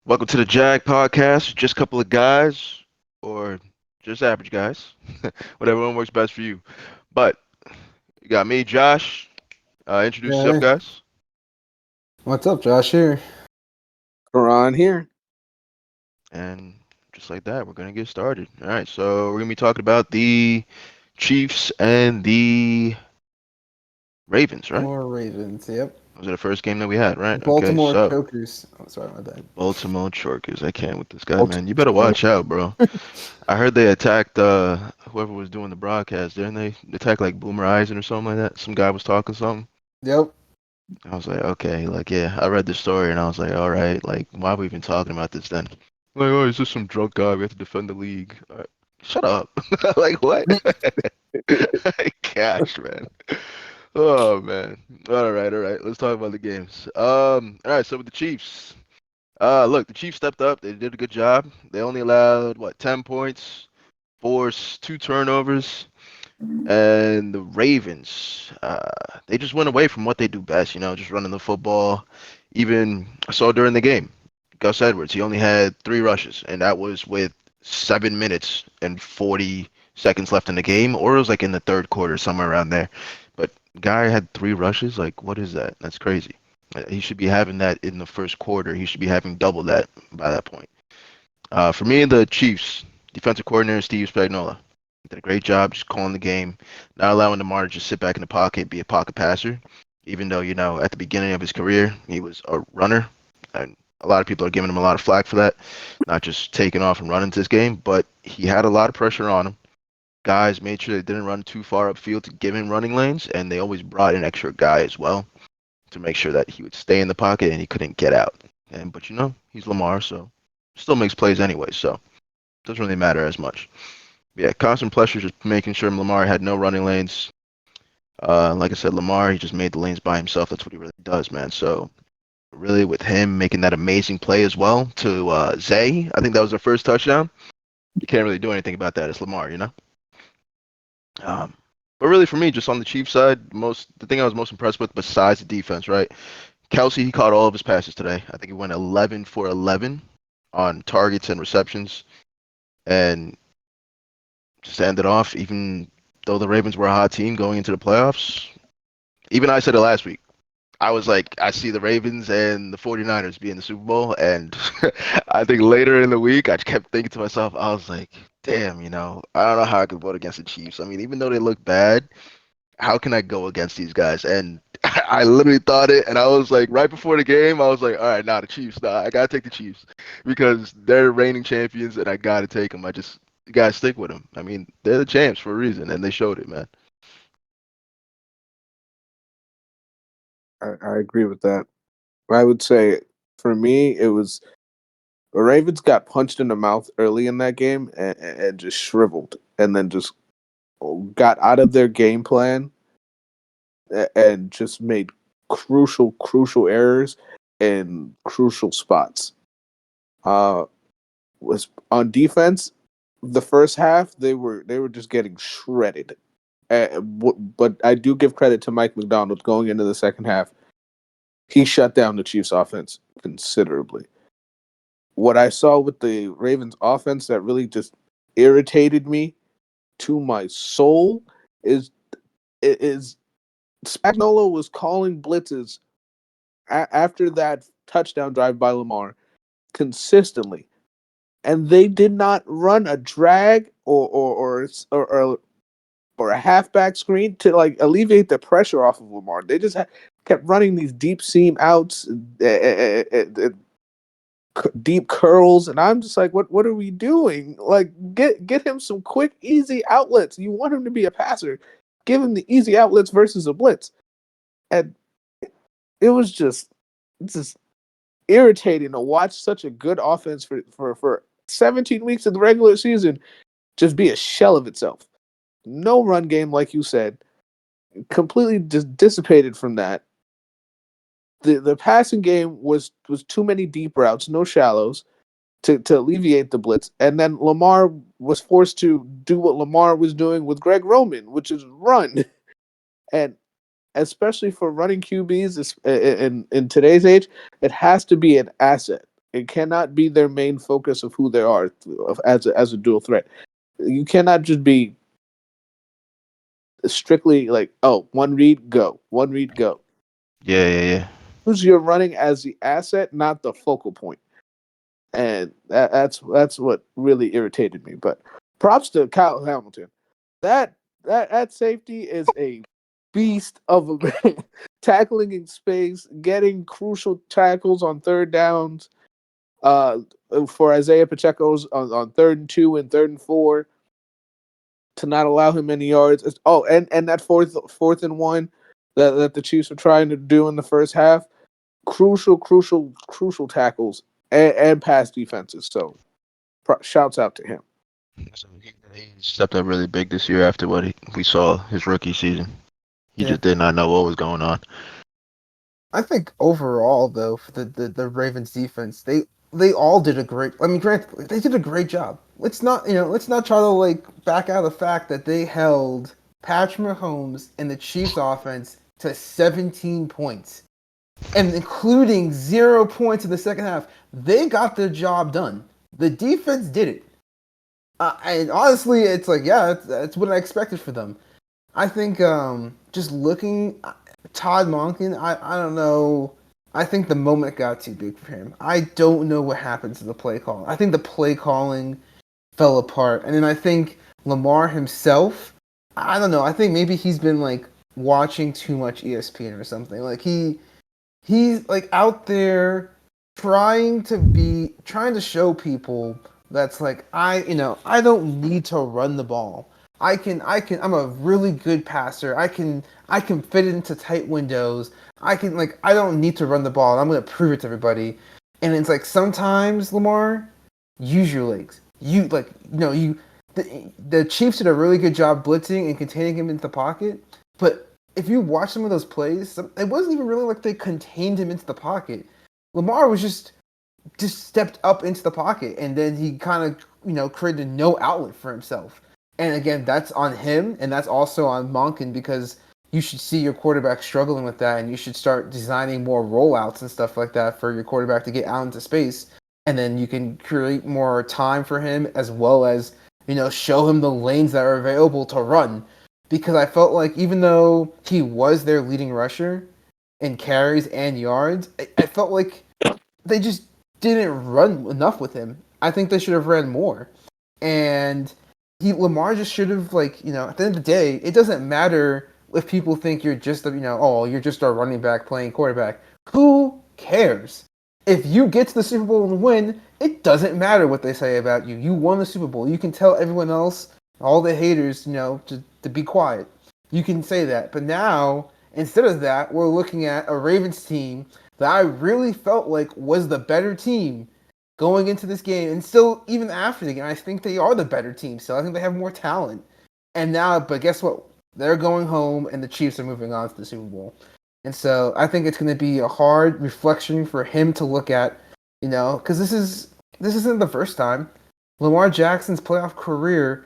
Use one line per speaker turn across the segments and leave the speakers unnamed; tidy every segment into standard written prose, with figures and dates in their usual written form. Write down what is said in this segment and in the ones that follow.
Welcome to the Jag Podcast. Just a couple of guys, or just average guys, whatever one works best for you. But you got me, Josh. Introduce yourself,
Yeah.
guys.
What's up, Josh? Here.
Ron here.
And just like that, we're gonna get started. All right, so we're gonna be talking about the Chiefs and the Ravens, right?
Baltimore Ravens. Yep.
Those are the first game that we had, right? Okay,
Baltimore
so
Chokers. Oh, sorry, my bad.
Baltimore Chorkers. I can't with this guy,
Ultimate
man. You better
Spider.
watch out, bro. I heard they attacked whoever was doing the broadcast, didn't they? They attacked like Boomer Eisen or something like that. Some guy was talking something.
Yep.
I was like, okay, like yeah, I read the story and I was like, all right, like why are we even talking about this then? Like, oh, he's just some drunk guy. We have to defend the league. Shut up. Like what? Gosh, man. Oh man. All right, all right. Let's talk about the games. All right. So with the Chiefs, look, the Chiefs stepped up. They did a good job. They only allowed what 10 points, forced two turnovers. And the Ravens, they just went away from what they do best, just running the football. Even I saw during the game, Gus Edwards, he only had three rushes, and that was with 7 minutes and 40 seconds left in the game, or it was like in the third quarter, somewhere around there. But guy had three rushes. Like, what is that? That's crazy. He should be having that in the first quarter. He should be having double that by that point. For me, the Chiefs defensive coordinator Steve Spagnuolo did a great job just calling the game, not allowing Lamar to just sit back in the pocket, be a pocket passer. Even though at the beginning of his career he was a runner, and a lot of people are giving him a lot of flack for that, not just taking off and running to this game. But he had a lot of pressure on him. Guys made sure they didn't run too far upfield to give him running lanes, and they always brought an extra guy as well to make sure that he would stay in the pocket and he couldn't get out. But he's Lamar, so still makes plays anyway, so doesn't really matter as much. Yeah, constant pressure, just making sure Lamar had no running lanes. Like I said, Lamar, he just made the lanes by himself. That's what he really does, man. So really, with him making that amazing play as well to Zay, I think that was their first touchdown. You can't really do anything about that. It's Lamar. Um, but really, for me, just on the Chiefs side, the thing I was most impressed with, besides the defense, right? Kelsey, he caught all of his passes today. I think he went 11 for 11 on targets and receptions, and just ended off. Even though the Ravens were a hot team going into the playoffs, even I said it last week. I was like, I see the Ravens and the 49ers being the Super Bowl. And I think later in the week, I kept thinking to myself, I was like, damn, I don't know how I could vote against the Chiefs. I mean, even though they look bad, how can I go against these guys? And I literally thought it. And I was like, right before the game, I was like, all right, the Chiefs. I got to take the Chiefs because they're reigning champions and I got to take them. You got to stick with them. I mean, they're the champs for a reason. And they showed it, man.
I agree with that. I would say for me, it was the Ravens got punched in the mouth early in that game and just shriveled, and then just got out of their game plan and just made crucial errors in crucial spots. Uh, was on defense. The first half, they were just getting shredded. But I do give credit to Mike McDonald going into the second half. He shut down the Chiefs' offense considerably. What I saw with the Ravens' offense that really just irritated me to my soul is Spagnuolo was calling blitzes after that touchdown drive by Lamar consistently, and they did not run a drag or a halfback screen to like alleviate the pressure off of Lamar. They just kept running these deep seam outs, deep curls, and I'm just like, what are we doing? Like, get him some quick, easy outlets. You want him to be a passer, give him the easy outlets versus a blitz, and it was just irritating to watch such a good offense for 17 weeks of the regular season just be a shell of itself. No run game, like you said, completely just dissipated from that. The passing game was too many deep routes, no shallows to alleviate the blitz. And then Lamar was forced to do what Lamar was doing with Greg Roman, which is run. And especially for running QBs in today's age, it has to be an asset. It cannot be their main focus of who they are as a dual threat. You cannot just be strictly like, oh, one read, go, one read, go.
Yeah, yeah, yeah.
Who's you're running as the asset, not the focal point, and that's what really irritated me. But props to Kyle Hamilton. That safety is a beast of a man. Tackling in space, getting crucial tackles on third downs. Uh, for Isaiah Pacheco's on 3rd and 2 and 3rd and 4 to not allow him any yards. Oh, and that fourth and 1 that the Chiefs were trying to do in the first half. Crucial tackles and pass defenses. So shouts out to him.
So he stepped up really big this year after what we saw his rookie season. He
Yeah.
just did not know what was going on.
I think overall, though, for the Ravens defense, they all did a great. I mean, granted, they did a great job. Let's not try to like back out of the fact that they held Patrick Mahomes and the Chiefs offense to 17 points, and including 0 points in the second half. They got their job done. The defense did it. And honestly, it's like, yeah, that's what I expected for them. I think just looking, Todd Monken, I don't know. I think the moment got too big for him. I don't know what happened to the play call. I think the play calling fell apart. And then I think Lamar himself, I don't know. I think maybe he's been like watching too much ESPN or something. Like he's like out there trying to show people that's like I don't need to run the ball. I'm a really good passer. I can fit it into tight windows. I don't need to run the ball. I'm gonna prove it to everybody. And it's like sometimes Lamar, use your legs. You like the Chiefs did a really good job blitzing and containing him into the pocket. But if you watch some of those plays, it wasn't even really like they contained him into the pocket. Lamar was just stepped up into the pocket, and then he kind of created no outlet for himself. And again, that's on him, and that's also on Monken because you should see your quarterback struggling with that, and you should start designing more rollouts and stuff like that for your quarterback to get out into space, and then you can create more time for him as well as show him the lanes that are available to run. Because I felt like even though he was their leading rusher in carries and yards, I felt like they just didn't run enough with him. I think they should have ran more. And Lamar just should have at the end of the day, it doesn't matter if people think you're just you're just a running back playing quarterback. Who cares? If you get to the Super Bowl and win, it doesn't matter what they say about you. You won the Super Bowl. You can tell everyone else, all the haters, to be quiet. You can say that. But now, instead of that, we're looking at a Ravens team that I really felt like was the better team going into this game, and still even after the game, I think they are the better team. So I think they have more talent. And now, but guess what? They're going home, and the Chiefs are moving on to the Super Bowl. And so I think it's going to be a hard reflection for him to look at, because this isn't the first time. Lamar Jackson's playoff career,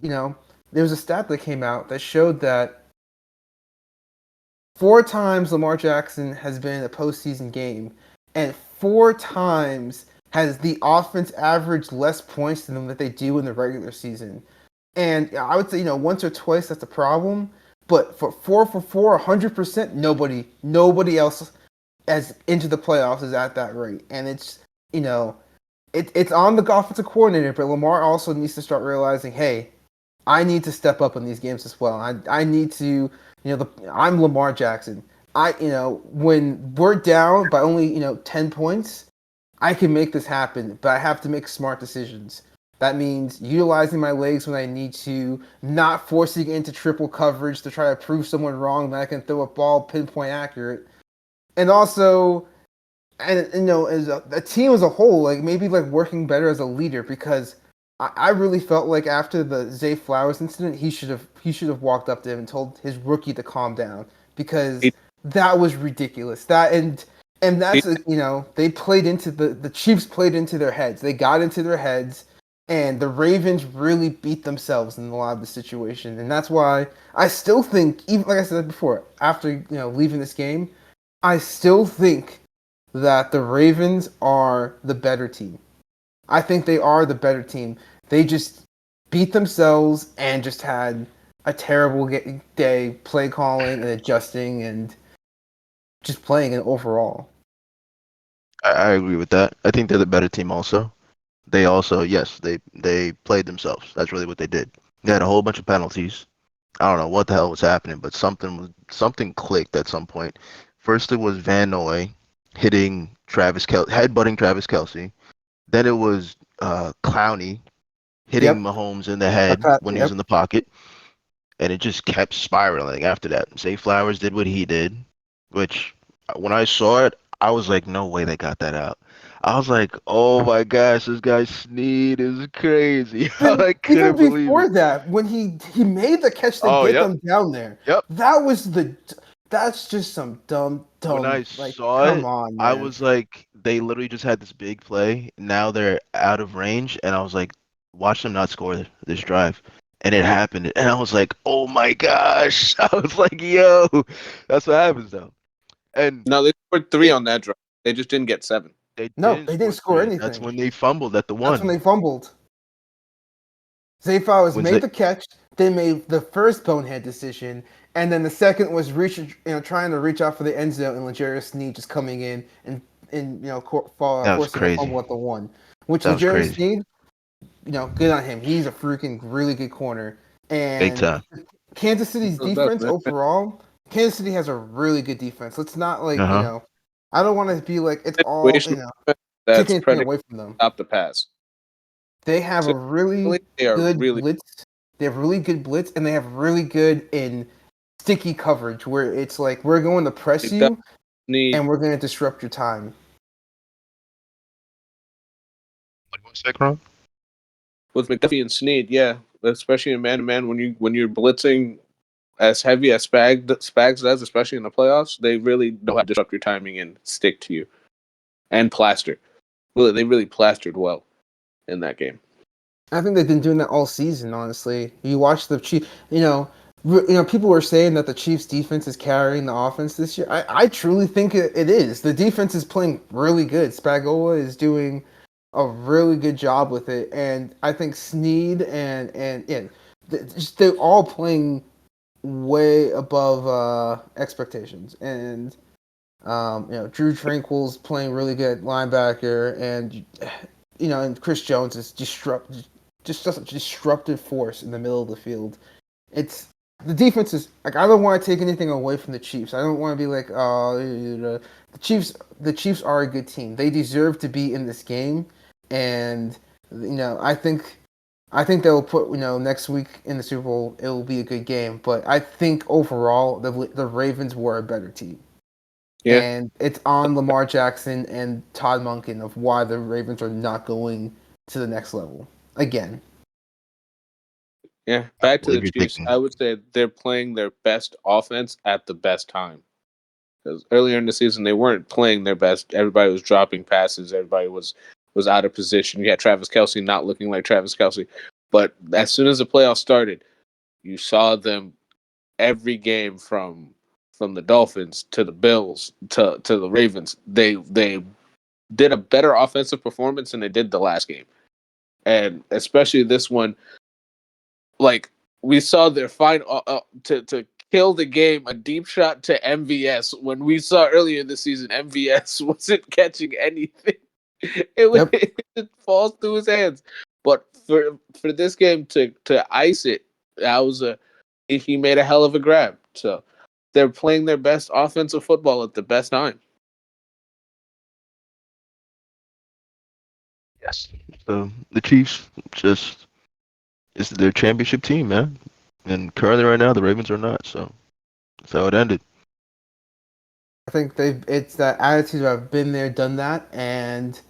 there was a stat that came out that showed that 4 times Lamar Jackson has been in a postseason game, and 4 times has the offense averaged less points than them that they do in the regular season. And I would say, once or twice that's a problem. But for 4 for 4, 100%, nobody else as into the playoffs is at that rate. And it's, it's on the offensive coordinator, but Lamar also needs to start realizing, hey, I need to step up in these games as well. I need to, I'm Lamar Jackson. When we're down by only, 10 points, I can make this happen, but I have to make smart decisions. That means utilizing my legs when I need to, not forcing into triple coverage to try to prove someone wrong that I can throw a ball pinpoint accurate. And also, as a team as a whole, like maybe like working better as a leader because I really felt like after the Zay Flowers incident, he should have walked up to him and told his rookie to calm down because that was ridiculous. And that's they played into the Chiefs played into their heads. They got into their heads, and the Ravens really beat themselves in a lot of the situation. And that's why I still think, even like I said before, after leaving this game, I still think that the Ravens are the better team. I think they are the better team. They just beat themselves and just had a terrible day play calling and adjusting and just playing it overall.
I agree with that. I think they're the better team also. They also, yes, they played themselves. That's really what they did. They had a whole bunch of penalties. I don't know what the hell was happening, but something clicked at some point. First, it was Van Noy hitting headbutting Travis Kelsey. Then it was Clowney hitting
Yep.
Mahomes in the head when he was
Yep.
in the pocket, and it just kept spiraling after that. Zay Flowers did what he did, which when I saw it, I was like, no way they got that out. I was like, oh my gosh, this guy Snead is crazy.
Even
I
even
couldn't believe
before
it.
that, when he made the catch to
Oh,
get
yep,
them down there,
yep.
that was the that's just some
When I
like
saw
come
it,
on,
I
man.
was like, they literally just had this big play. Now they're out of range, and I was like, watch them not score this drive. And it happened, and I was like, oh my gosh. I was like, yo, that's what happens though. And
No, they scored three
it,
on that drive. They just didn't get seven.
they
No,
didn't
they didn't
score
score
three. That's
anything.
when they fumbled at the
That's when
one.
they fumbled. Zay Flowers
Was
made
it?
the catch. They made the first bonehead decision, and then the second was trying to reach out for the end zone, and L'Jarius Sneed just coming in and
That was
forcing a
crazy.
fumble at the one, which
That was
L'Jarius
crazy.
Sneed, good on him. He's a freaking really good corner,
Big
and
time.
Kansas City's
It does,
defense
man.
overall. Kansas City has a really good defense. Let's not
Uh-huh.
I don't want to be like it's all
Situational defense that's
taking anything
predicated
away from them.
to stop the pass.
They have a really
Situationally, they are
good
really
blitz. They have really good blitz, and they have really good in sticky coverage, where it's like we're going to press
they definitely
you,
need
and we're going to disrupt your time.
What was that, Cron?
with McDuffie and Snead, yeah, especially in man to man when you're blitzing as heavy as Spags does, especially in the playoffs, they really know how to disrupt your timing and stick to you and plaster. Really, they really plastered well in that game.
I think they've been doing that all season. Honestly, you watch the Chiefs. People were saying that the Chiefs' defense is carrying the offense this year. I truly think it is. The defense is playing really good. Spagola is doing a really good job with it, and I think Sneed and yeah, they're all playing way above expectations. And Drew Tranquil's playing really good linebacker, and and Chris Jones is just such a disruptive force in the middle of the field. It's the defense is like I don't want to take anything away from the Chiefs. I don't want to be like, oh, the Chiefs. The Chiefs are a good team. They deserve to be in this game, and I think they'll put next week in the Super Bowl. It will be a good game, but I think overall the Ravens were a better team,
Yeah,
and it's on Lamar Jackson and Todd Monken of why the Ravens are not going to the next level again.
yeah.
I
Back to
believe
the
you're
Chiefs.
thinking.
I would say they're playing their best offense at the best time. Because earlier in the season they weren't playing their best. Everybody was dropping passes. Everybody was out of position. You had Travis Kelsey not looking like Travis Kelsey. But as soon as the playoffs started, you saw them every game from the Dolphins to the Bills to the Ravens. They did a better offensive performance than they did the last game, and especially this one. Like we saw their final to kill the game, a deep shot to MVS. When we saw earlier this season, MVS wasn't catching anything.
Yep.
It falls through his hands. But for this game to ice it, that was a he made a hell of a grab. So they're playing their best offensive football at the best time.
Yes. So the Chiefs just it's their championship team, man. And currently right now the Ravens are not, so that's how it ended.
I think it's that attitude of been there, done that, and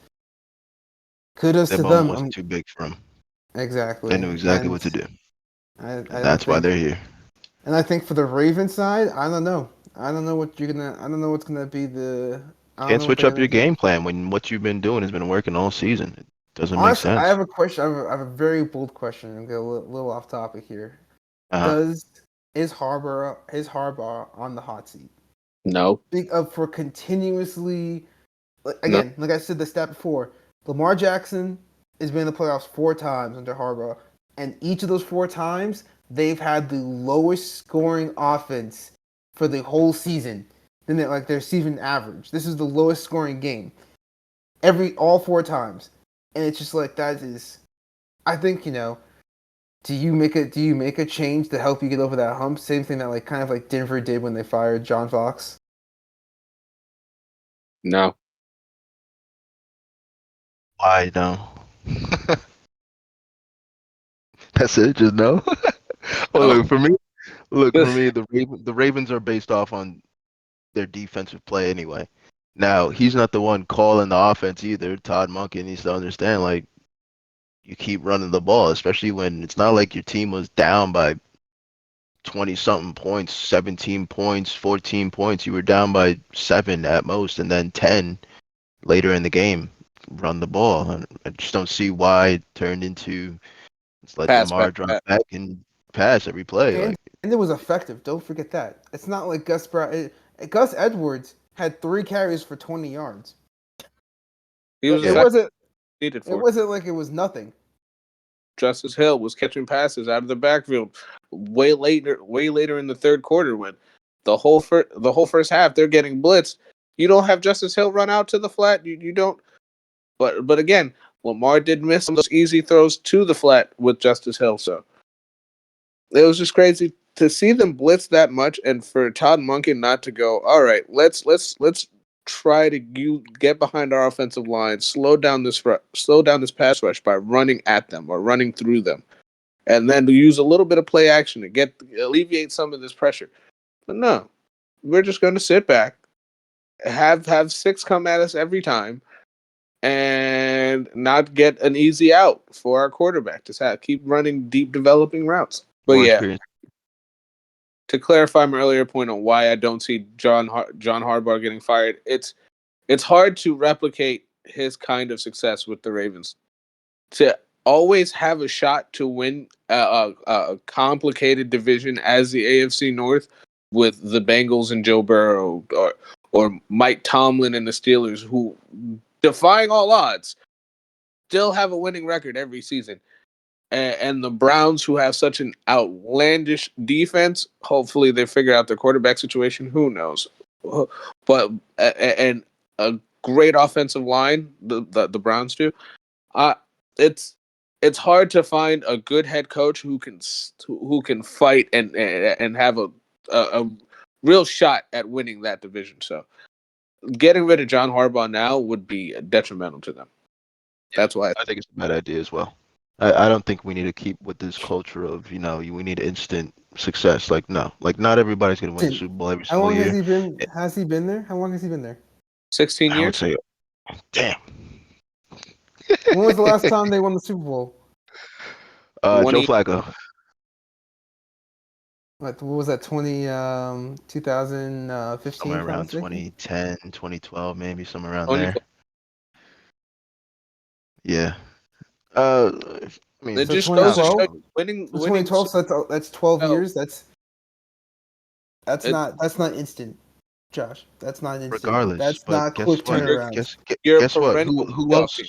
kudos
That
to
moment
them.
wasn't too big for them. They
Exactly,
knew exactly
and
what to do.
I
And
don't
that's why
think,
they're here.
and I think for the Ravens side, I don't know. I don't know what you're gonna. I don't know what's gonna be the. I don't
Can't
know what
switch
they're
up
gonna
your
do.
game plan when what you've been doing has been working all season. It doesn't make
Honestly, I
sense.
have a question. I have a very bold question. And go a little off topic here.
Uh-huh.
Does is Harbaugh on the hot seat?
No,
For continuously
No.
Again, like I said the stat before, Lamar Jackson has been in the playoffs 4 times under Harbaugh, and each of those 4 times they've had the lowest scoring offense for the whole season than their season average. This is the lowest scoring game all 4 times, and it's just like that is. I think Do you make a change to help you get over that hump? Same thing that kind of like Denver did when they fired John Fox.
No.
Why no? That's it. Just no. Well,
No.
look for me. The Ravens are based off on their defensive play anyway. Now he's not the one calling the offense either. Todd Monken needs to understand like you keep running the ball, especially when it's not like your team was down by 20 something points, 17 points, 14 points. You were down by 7 at most, and then 10 later in the game. Run the ball. And I just don't see why it turned into let's let
Pass, pass,
Lamar drop
pass.
back and pass every play.
And
Like
and it was effective. Don't forget that. It's not like Gus Brown. Gus Edwards had 3 carries for 20 yards.
He was
It, it
yeah,
effective.
wasn't.
Needed
It
for.
wasn't like it was nothing.
Justice Hill was catching passes out of the backfield way later in the third quarter when the whole first half they're getting blitzed. You don't have Justice Hill run out to the flat. You don't. But again, Lamar did miss some of those easy throws to the flat with Justice Hill. So it was just crazy to see them blitz that much, and for Todd Monken not to go. All right, let's try to get behind our offensive line, slow down this pass rush by running at them or running through them, and then to use a little bit of play action to alleviate some of this pressure. But no, we're just going to sit back, have six come at us every time, and not get an easy out for our quarterback. Just keep running deep, developing routes. But
more
yeah,
experience.
to clarify my earlier point on why I don't see John Harbaugh getting fired, it's hard to replicate his kind of success with the Ravens. To always have a shot to win a complicated division as the AFC North with the Bengals and Joe Burrow or Mike Tomlin and the Steelers, who defying all odds still have a winning record every season, and the Browns, who have such an outlandish defense. Hopefully, they figure out their quarterback situation. Who knows? But and a great offensive line, the Browns do. Uh, it's it's hard to find a good head coach who can fight and have a real shot at winning that division. So getting rid of John Harbaugh now would be detrimental to them.
Yeah,
That's why.
I think it's a bad idea as well. I don't think we need to keep with this culture of we need instant success. Like no, like not everybody's gonna win the Super Bowl every
How
single
long has
year.
he been? Has he been there? How long has he been there?
16
I would
years.
say, damn.
When was the last time they won the Super Bowl?
Joe
20.
Flacco,
What was that? 2015,
somewhere
if I'm not
around
mistaken.
2010, 2012, maybe somewhere around
20.
there. Yeah. Uh, I
It
mean,
So
just
I
goes to
don't
2012.
show
know.
you winning
So
winning the
2012.
Super
So that's 12
Bowl.
years. That's
It,
not instant, Josh. That's not instant.
Regardless,
That's
but
not
guess
quick
what?
you're
turnarounds.
you're a
Guess what?
perennial
Who
playoff
else?
team.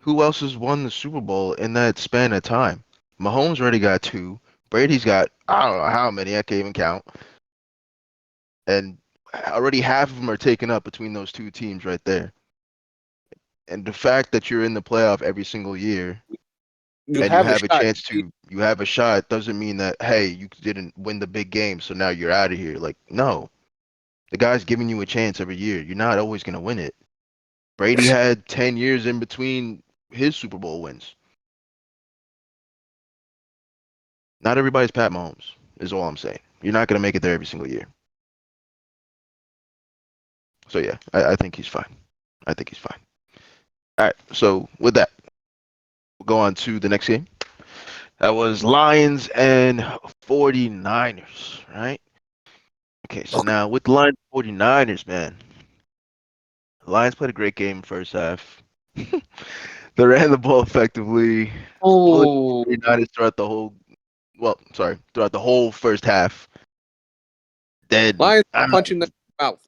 Who else has won the Super Bowl in that span of time? Mahomes already got 2. Brady's got I don't know how many. I can't even count. And already half of them are taken up between those two teams right there. And the fact that you're in the playoff every single year
You
and you
have a
have a
shot.
chance to you have a shot doesn't mean that hey, you didn't win the big game, so now you're out of here. Like no. The guy's giving you a chance every year. You're not always going to win it. Brady had 10 years in between his Super Bowl wins. Not everybody's Pat Mahomes, is all I'm saying. You're not going to make it there every single year. So, yeah, I think he's fine. I think he's fine. All right, so with that, we'll go on to the next game. That was Lions and 49ers, right? Okay, so
Okay.
now with the Lions 49ers, man, the Lions played a great game first half. They ran the ball effectively, bullied
Oh,
the 49ers throughout the whole first half. Then
Lions
I don't
punching the
know,
mouth,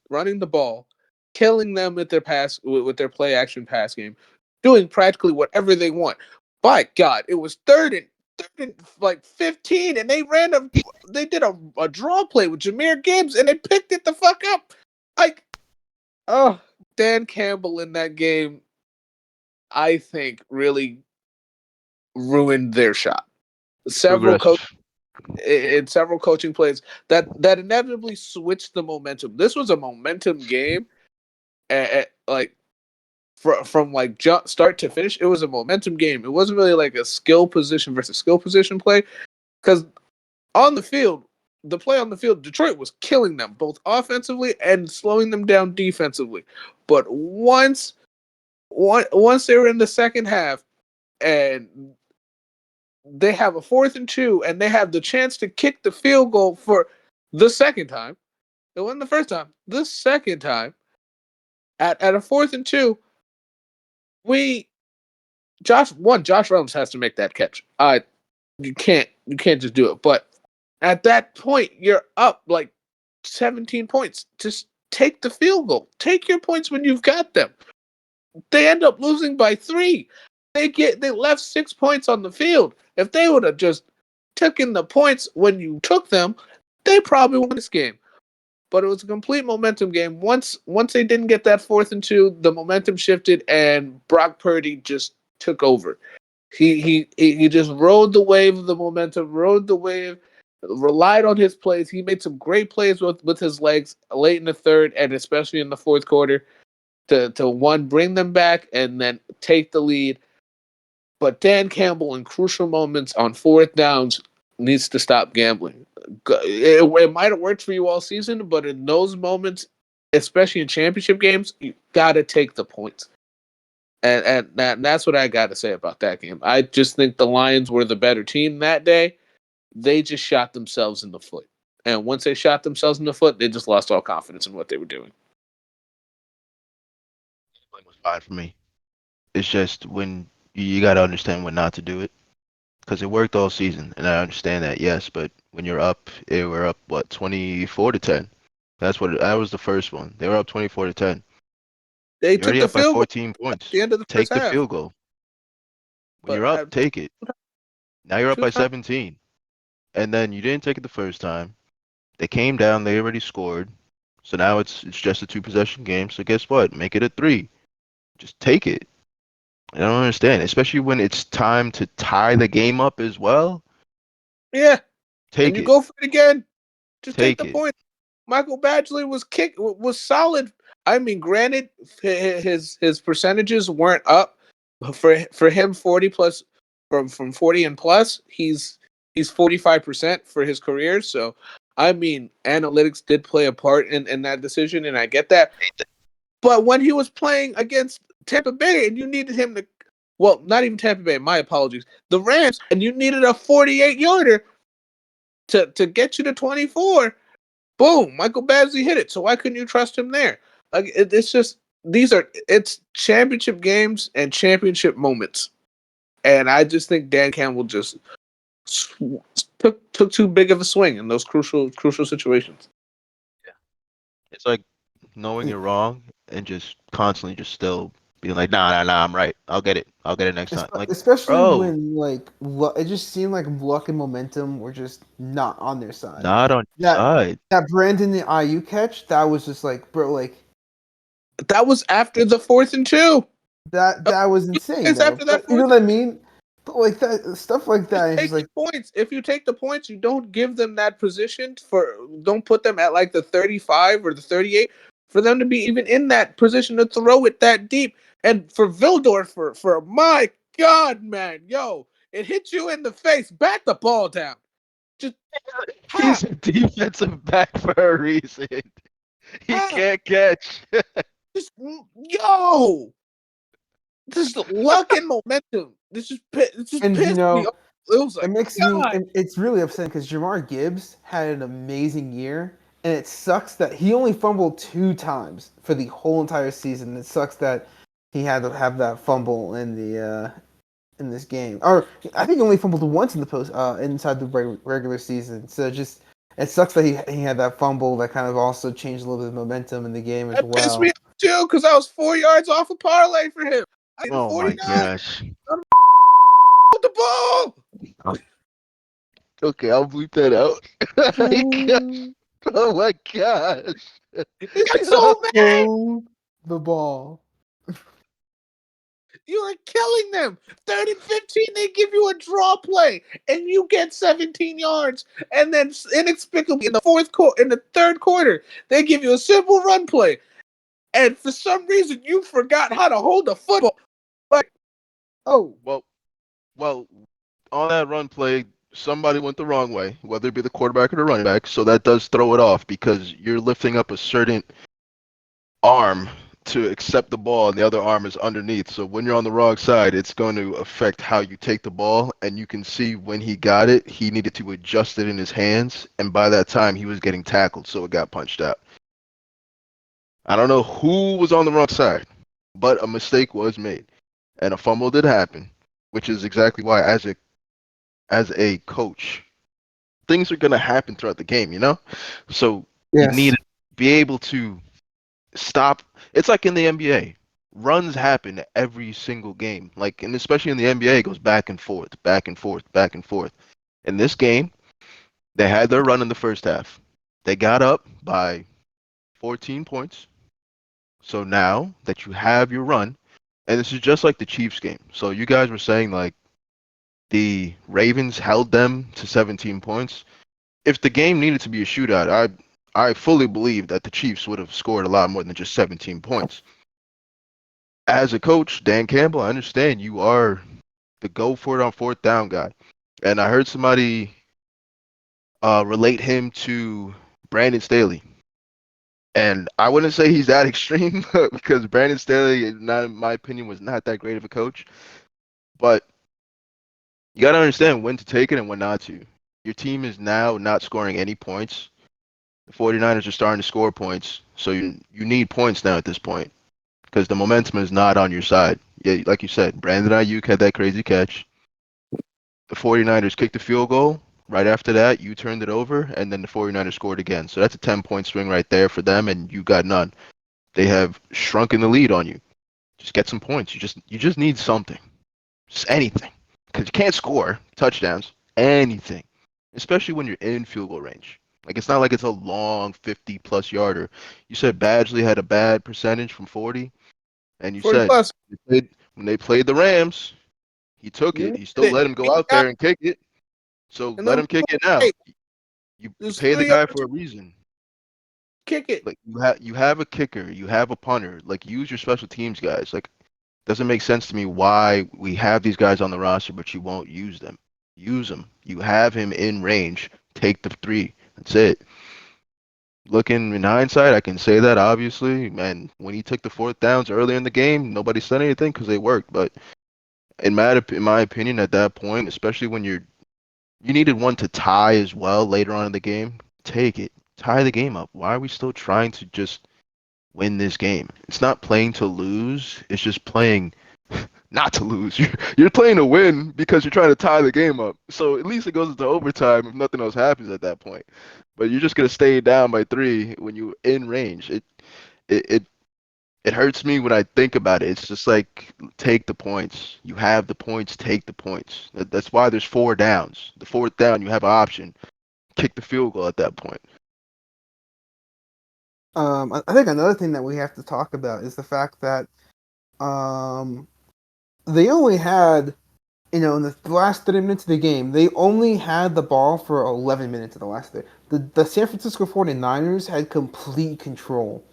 running the ball. killing them with their play action pass game, doing practically whatever they want. By God, it was third and like 15, and they did a draw play with Jahmyr Gibbs, and they picked it the fuck up. Like, oh, Dan Campbell in that game, I think, really ruined their shot. Several
Progressive.
in several coaching plays that inevitably switched the momentum. This was a momentum game, like from like start to finish. It was a momentum game. It wasn't really like a skill position versus skill position play, because on the field, the play on the field, Detroit was killing them both offensively and slowing them down defensively. But once they were in the second half and they have a 4th and 2 and they have the chance to kick the field goal for the second time. It wasn't the first time. The second time at a 4th and 2, Josh Reynolds has to make that catch. You can't just do it. But at that point, you're up like 17 points. Just take the field goal. Take your points when you've got them. They end up losing by 3. They left 6 points on the field. If they would have just taken the points when you took them, they probably won this game. But it was a complete momentum game. Once they didn't get that 4th and 2, the momentum shifted and Brock Purdy just took over. He just rode the wave of the momentum, rode the wave, relied on his plays. He made some great plays with his legs late in the third and especially in the fourth quarter to one, bring them back and then take the lead. But Dan Campbell in crucial moments on 4th downs needs to stop gambling. It might have worked for you all season, but in those moments, especially in championship games, you got to take the points. And that's what I got to say about that game. I just think the Lions were the better team that day. They just shot themselves in the foot. And once they shot themselves in the foot, they just lost all confidence in what they were doing.
It was fine for me. It's just when you got to understand when not to do it. Because it worked all season, and I understand that, yes. But when you're up, they were up, what, 24-10? That was the first one. They were up 24-10.
They
You're
took
already
the
up by
field goal
14
at
points.
the end of the
Take
first
the
half.
field goal. When
But
you're up, take it. Now you're up by
two times.
17. And then you didn't take it the first time. They came down, they already scored. So now it's just a 2 possession game. So guess what? Make it a 3. Just take it. I don't understand, especially when it's time to tie the game up as well.
Yeah, and
Take
you
it.
go for it again. Just take
Take
the
it.
point. Michael Badgley was solid. I mean, granted, his percentages weren't up for him 40 plus from 40 and plus. He's 45% for his career. So I mean, analytics did play a part in that decision, and I get that. But when he was playing against Tampa Bay, and you needed him to, well, not even Tampa Bay. My apologies, the Rams, and you needed a 48-yarder to get you to 24. Boom, Michael Badgley hit it. So why couldn't you trust him there? Like it's just it's championship games and championship moments, and I just think Dan Campbell just took too big of a swing in those crucial situations.
It's like knowing you're wrong and just constantly just still being like, nah, I'm right. I'll get it. I'll get it next time. Like,
Especially
bro,
when like it just seemed like luck and momentum were just not on their side.
not on your
That
side.
that Brandon the IU catch, that was just like, bro, like
That was after the 4th and 2.
that was insane
It's
though.
after
But
that
you know
4th.
what I mean? But like that stuff like that, it's just
Take the
like
points. If you take the points, you don't give them that position don't put them at like the 35 or the 38 for them to be even in that position to throw it that deep. And for Vildor, for my God, man, yo, it hits you in the face. Back the ball down. Just how?
He's a defensive back for a reason. He
How?
can't catch.
Just yo. Just luck and momentum. It just
and
pissed me off. It was
it
like,
makes me
God.
it's really upsetting because Jamar Gibbs had an amazing year, and it sucks that he only fumbled 2 times for the whole entire season. It sucks that he had to have that fumble in this game. Or I think he only fumbled once in the post inside the regular season. So it sucks that he had that fumble that kind of also changed a little bit of momentum in the game as
That pissed me
well.
off too, because I was 4 yards off a parlay for him. I did
Oh my
49
gosh.
with the ball.
Okay, I'll bleep that out. Like,
Who
oh my gosh.
He got so mad.
hold the ball?
You are killing them. 3rd and 15, they give you a draw play, and you get 17 yards. And then inexplicably in the third quarter, they give you a simple run play. And for some reason, you forgot how to hold the football. Like, oh,
Well, on that run play, somebody went the wrong way, whether it be the quarterback or the running back. So that does throw it off because you're lifting up a certain arm to accept the ball, and the other arm is underneath. So when you're on the wrong side, it's going to affect how you take the ball. And you can see when he got it, he needed to adjust it in his hands, and by that time, he was getting tackled, so it got punched out. I don't know who was on the wrong side, but a mistake was made, and a fumble did happen, which is exactly why, as a coach, things are gonna happen throughout the game, you know? So you need
Yes.
to be able to stop. It's like in the NBA. Runs happen every single game. Like, and especially in the NBA, it goes back and forth, back and forth, back and forth. In this game, they had their run in the first half. They got up by 14 points. So now that you have your run, and this is just like the Chiefs game. So you guys were saying like the Ravens held them to 17 points. If the game needed to be a shootout, I fully believe that the Chiefs would have scored a lot more than just 17 points. As a coach, Dan Campbell, I understand you are the go for it on fourth down guy. And I heard somebody relate him to Brandon Staley. And I wouldn't say he's that extreme because Brandon Staley, not in my opinion, was not that great of a coach. But you got to understand when to take it and when not to. Your team is now not scoring any points. The 49ers are starting to score points, so you need points now at this point because the momentum is not on your side. Yeah, like you said, Brandon Ayuk had that crazy catch. The 49ers kicked the field goal. Right after that, you turned it over, and then the 49ers scored again. So that's a 10-point swing right there for them, and you got none. They have shrunken the lead on you. Just get some points. You just need something. Just anything. Because you can't score touchdowns. Anything. Especially when you're in field goal range. Like, it's not like it's a long 50-plus yarder. You said Badgley had a bad percentage from 40, and you
40
said
plus.
when they played the Rams, he took
You
it.
needed
He still
it.
let him
He
go out
got
there and kick it. So
and
let
then
him kick it now.
hey,
You
there's
paid the
3
guy
yards.
for a reason.
Kick it.
Like you have a kicker, you have a punter. Like use your special teams guys. Like doesn't make sense to me why we have these guys on the roster but you won't use them. Use them. You have him in range. Take the three. That's it. Looking in hindsight, I can say that obviously. Man, when he took the fourth downs earlier in the game, nobody said anything because they worked. But in my opinion, at that point, especially when you needed one to tie as well later on in the game, take it. Tie the game up. Why are we still trying to just win this game? It's not playing to lose. It's just playing not to lose. You're playing to win because you're trying to tie the game up. So at least it goes into overtime if nothing else happens at that point. But you're just gonna stay down by 3 when you're in range. It it it hurts me when I think about it. It's just like take the points. You have the points. Take the points. That's why there's 4 downs. The fourth down, you have an option. Kick the field goal at that point.
I think another thing that we have to talk about is the fact that um, they only had, in the last 30 minutes of the game, they only had the ball for 11 minutes of the last 30. The San Francisco 49ers had complete control.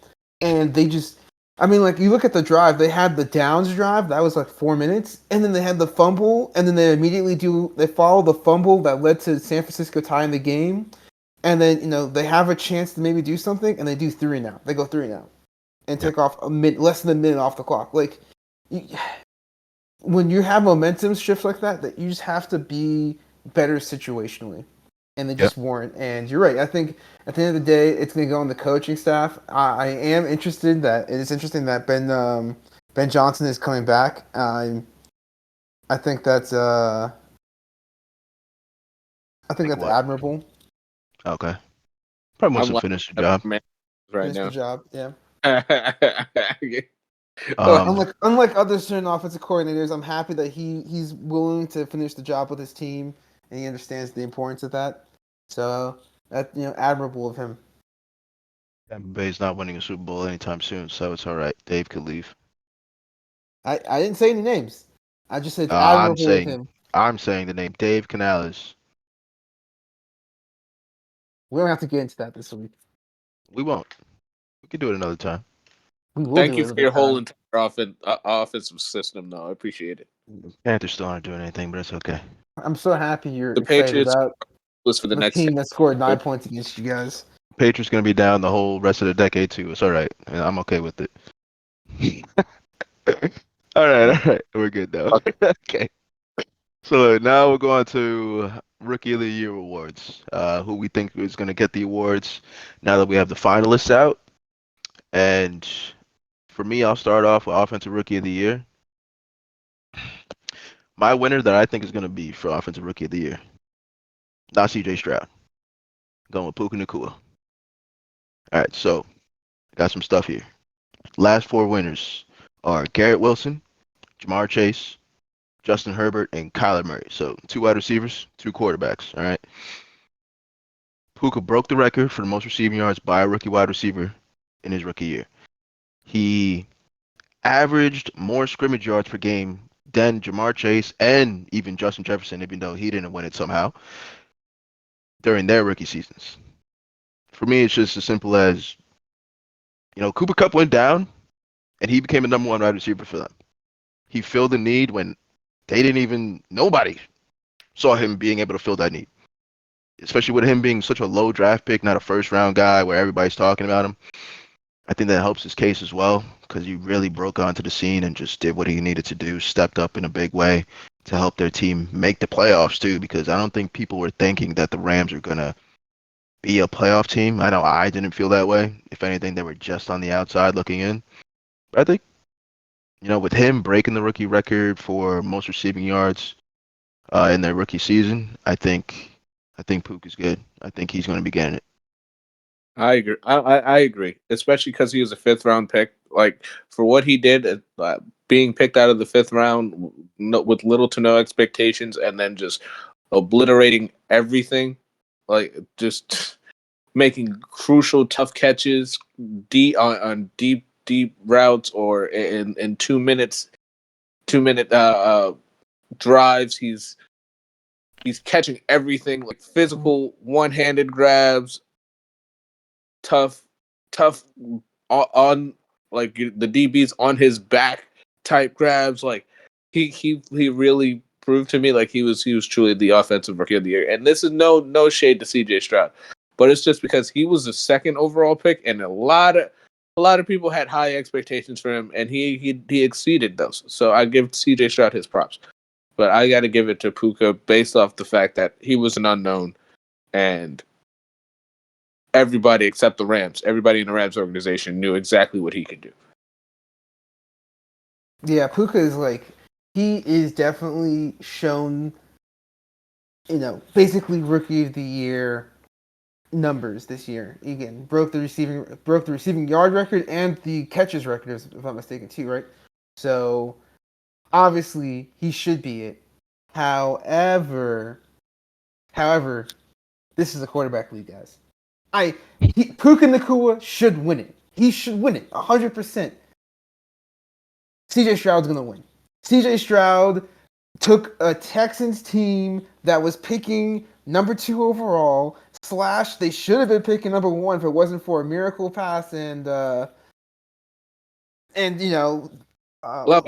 And they just, I mean, like, you look at the drive, they had the downs drive, that was like 4 minutes. And then they had the fumble, and then they follow the fumble that led to San Francisco tying the game. And then, they have a chance to maybe do something, and they do three now. They go three now and
Yeah.
take off less than a minute off the clock. Like, you, when you have momentum shifts like that you just have to be better situationally, and they
Yeah.
just weren't. And you're right. I think at the end of the day, it's going to go on the coaching staff. I am interested that it is interesting that Ben Johnson is coming back. I think that's
Like what?
admirable.
Okay. Probably wants
I'm
to
like
finish the job.
man right
Finish the
now.
job. Yeah.
Well,
Um,
Unlike other certain offensive coordinators, I'm happy that he's willing to finish the job with his team and he understands the importance of that. So that admirable of him.
Tampa Bay's not winning a Super Bowl anytime soon, so it's all right. Dave could leave.
I didn't say any names. I just said it's
Uh, I'm
admirable of
saying,
him.
I'm saying the name Dave Canales.
We don't have to get into that this week.
We won't. We can do it another time.
We will
thank
do
you
it
for
another
your whole
time.
entire offensive system, though. I appreciate it.
Panthers still aren't doing anything, but it's okay.
I'm so happy you're
The
excited
Patriots
about
was for the
a
next
team that scored 9
10.
points against you guys.
Patriots gonna be down the whole rest of the decade too. It's all right. And I'm okay with it. All right. We're good though.
Okay.
Okay. So now we're going to Rookie of the Year awards. Who we think is gonna get the awards now that we have the finalists out. And for me, I'll start off with Offensive Rookie of the Year. My winner that I think is gonna be for Offensive Rookie of the Year, not CJ Stroud. Going with Puka Nacua. All right, so I got some stuff here. Last four winners are Garrett Wilson, Jamar Chase, Justin Herbert, and Kyler Murray. So two wide receivers, two quarterbacks. All right. Puka broke the record for the most receiving yards by a rookie wide receiver in his rookie year. He averaged more scrimmage yards per game than Jamar Chase and even Justin Jefferson, even though he didn't win it somehow during their rookie seasons. For me, it's just as simple as, Cooper Kupp went down and he became the number one wide receiver for them. He filled the need when nobody saw him being able to fill that need, especially with him being such a low draft pick, not a first round guy where everybody's talking about him. I think that helps his case as well because he really broke onto the scene and just did what he needed to do, stepped up in a big way to help their team make the playoffs too, because I don't think people were thinking that the Rams are going to be a playoff team. I know I didn't feel that way. If anything, they were just on the outside looking in. But I think, with him breaking the rookie record for most receiving yards in their rookie season, I think Pook is good. I think he's going to be getting it.
I agree. I agree, especially because he was a fifth round pick. Like for what he did, being picked out of the fifth round with little to no expectations, and then just obliterating everything, like just making crucial tough catches on deep routes or in 2 minutes 2 minute drives. He's catching everything like physical one-handed grabs, tough, tough on like the DBs on his back type grabs. Like he really proved to me like he was truly the offensive rookie of the year. And this is no shade to CJ Stroud, but it's just because he was the second overall pick, and a lot of people had high expectations for him, and he exceeded those. So I give CJ Stroud his props, but I got to give it to Puka based off the fact that he was an unknown, and everybody except the Rams, everybody in the Rams organization knew exactly what he could do.
Yeah, Puka is he is definitely shown, basically rookie of the year numbers this year. Again, broke the receiving yard record and the catches record, if I'm not mistaken, too, right? So obviously he should be it. However, this is a quarterback league, guys. Puka Nacua should win it. He should win it 100%. CJ Stroud's gonna win. CJ Stroud took a Texans team that was picking number 2 overall. / they should have been picking number 1 if it wasn't for a miracle pass and
Lovey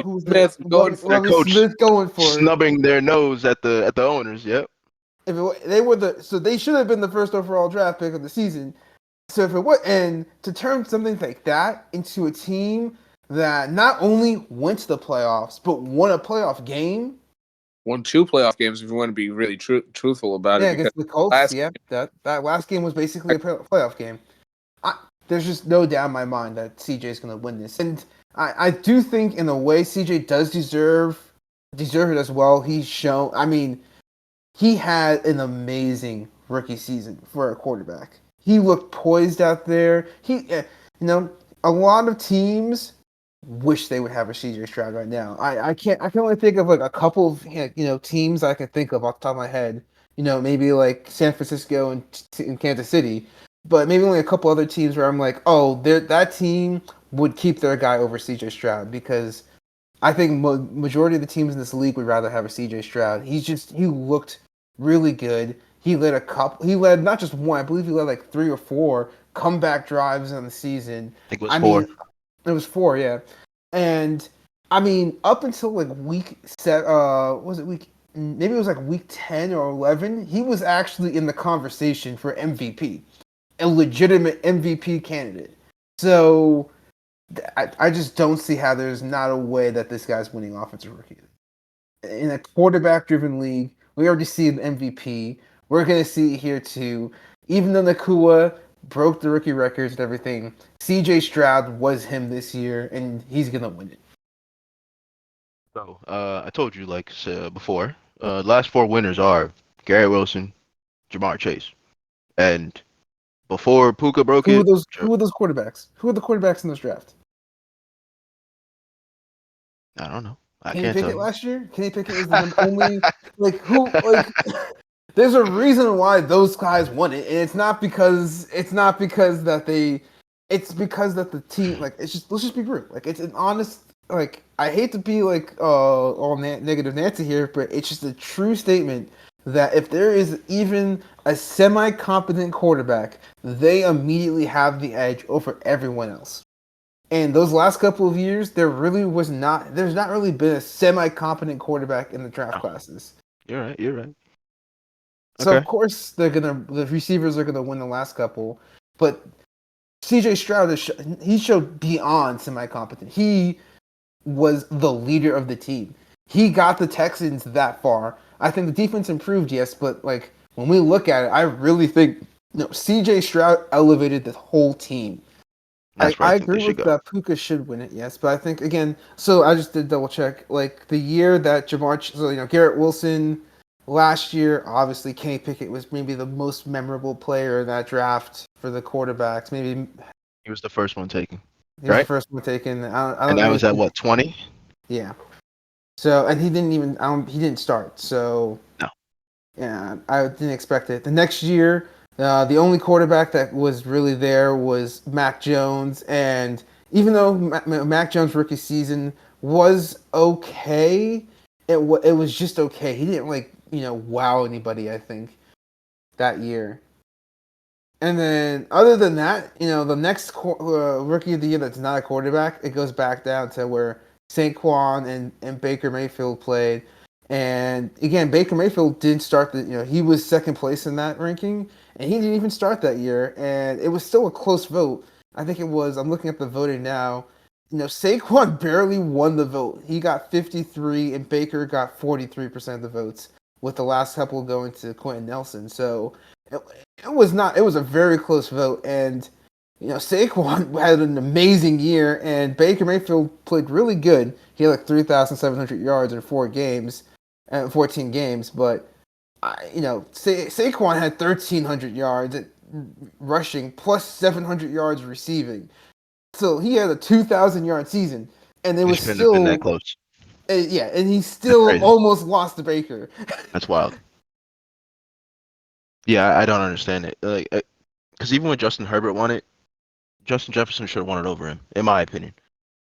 who's the
Smith going for
Their
Lovie
coach
Smith going for it.
snubbing their nose at the owners. Yep.
So they should have been the first overall draft pick of the season. So if it was, and to turn something like that into a team that not only went to the playoffs but won a playoff game.
won 2 playoff games if you want to be really truthful about it.
Yeah,
Because
against the Colts.
last
Yeah, that last game was basically a playoff game. There's just no doubt in my mind that CJ is going to win this, and I do think in a way CJ does deserve it as well. He's shown. I mean, he had an amazing rookie season for a quarterback. He looked poised out there. You know, a lot of teams wish they would have a CJ Stroud right now. I can only think of like a couple of teams I can think of off the top of my head. Maybe like San Francisco and Kansas City, but maybe only a couple other teams where I'm like, oh, that team would keep their guy over CJ Stroud because I think majority of the teams in this league would rather have a CJ Stroud. He looked really good. He led a couple. He led not just one. I believe he led like 3 or 4 comeback drives on the season.
I think it was
I
4.
mean, it was 4, yeah. And I mean, up until like week set, was it week? Maybe it was like week 10 or 11. He was actually in the conversation for MVP, a legitimate MVP candidate. So I just don't see how there's not a way that this guy's winning offensive rookie in a quarterback-driven league. We already see an MVP. We're gonna see it here too. Even though Nakua broke the rookie records and everything, CJ Stroud was him this year, and he's gonna win it.
So, I told you like before. Last 4 winners are Garrett Wilson, Jamar Chase, and before Puka broke
Who are
it,
those? Who are those quarterbacks? Who are the quarterbacks in this draft?
I don't know. I
Kenny
can't tell
Pickett
you.
last year. Kenny Pickett was the only like who like. There's a reason why those guys won it, and it's not because that they. It's because that the team like it's just let's just be real. Like it's an honest like I hate to be like all negative Nancy here, but it's just a true statement that if there is even a semi-competent quarterback, they immediately have the edge over everyone else. And those last couple of years, there's not really been a semi-competent quarterback in the draft
No,
classes.
you're right. You're right.
So of
Okay.
course the receivers are gonna win the last couple, but CJ Stroud he showed beyond semi-competent. He was the leader of the team. He got the Texans that far. I think the defense improved, yes, but like when we look at it, I really think CJ Stroud elevated the whole team.
That's where I
I
think
agree
they should
with
go.
that. Puka should win it, yes, but I think again. So I just did double check. Like the year that Garrett Wilson last year, obviously Kenny Pickett was maybe the most memorable player in that draft for the quarterbacks. Maybe
He was the first one taken,
he was the
right?
first one taken. I
And
don't
that
know.
was at what, 20?
Yeah. So and he didn't even. He didn't start. So
No.
yeah, I didn't expect it. The next year, the only quarterback that was really there was Mac Jones, and even though Mac Jones' rookie season was okay, it was just okay. He didn't like wow anybody. I think that year. And then, other than that, the next rookie of the year that's not a quarterback, it goes back down to where Saquon and Baker Mayfield played. And again, Baker Mayfield didn't start he was second place in that ranking, and he didn't even start that year. And it was still a close vote. I think it was, I'm looking at the voting now. Saquon barely won the vote. He got 53, and Baker got 43% of the votes, with the last couple going to Quentin Nelson. So it, it was not. It was a very close vote, and Saquon had an amazing year, and Baker Mayfield played really good. He had like 3,700 yards in 4 games, 14 games. But Saquon had 1,300 yards rushing plus 700 yards receiving. So he had a 2,000-yard season, and it
He
was
shouldn't have been that
still
close.
yeah, and he
That's
still
crazy.
almost lost to Baker.
That's wild. Yeah, I don't understand it. Like, because even when Justin Herbert won it, Justin Jefferson should have won it over him, in my opinion.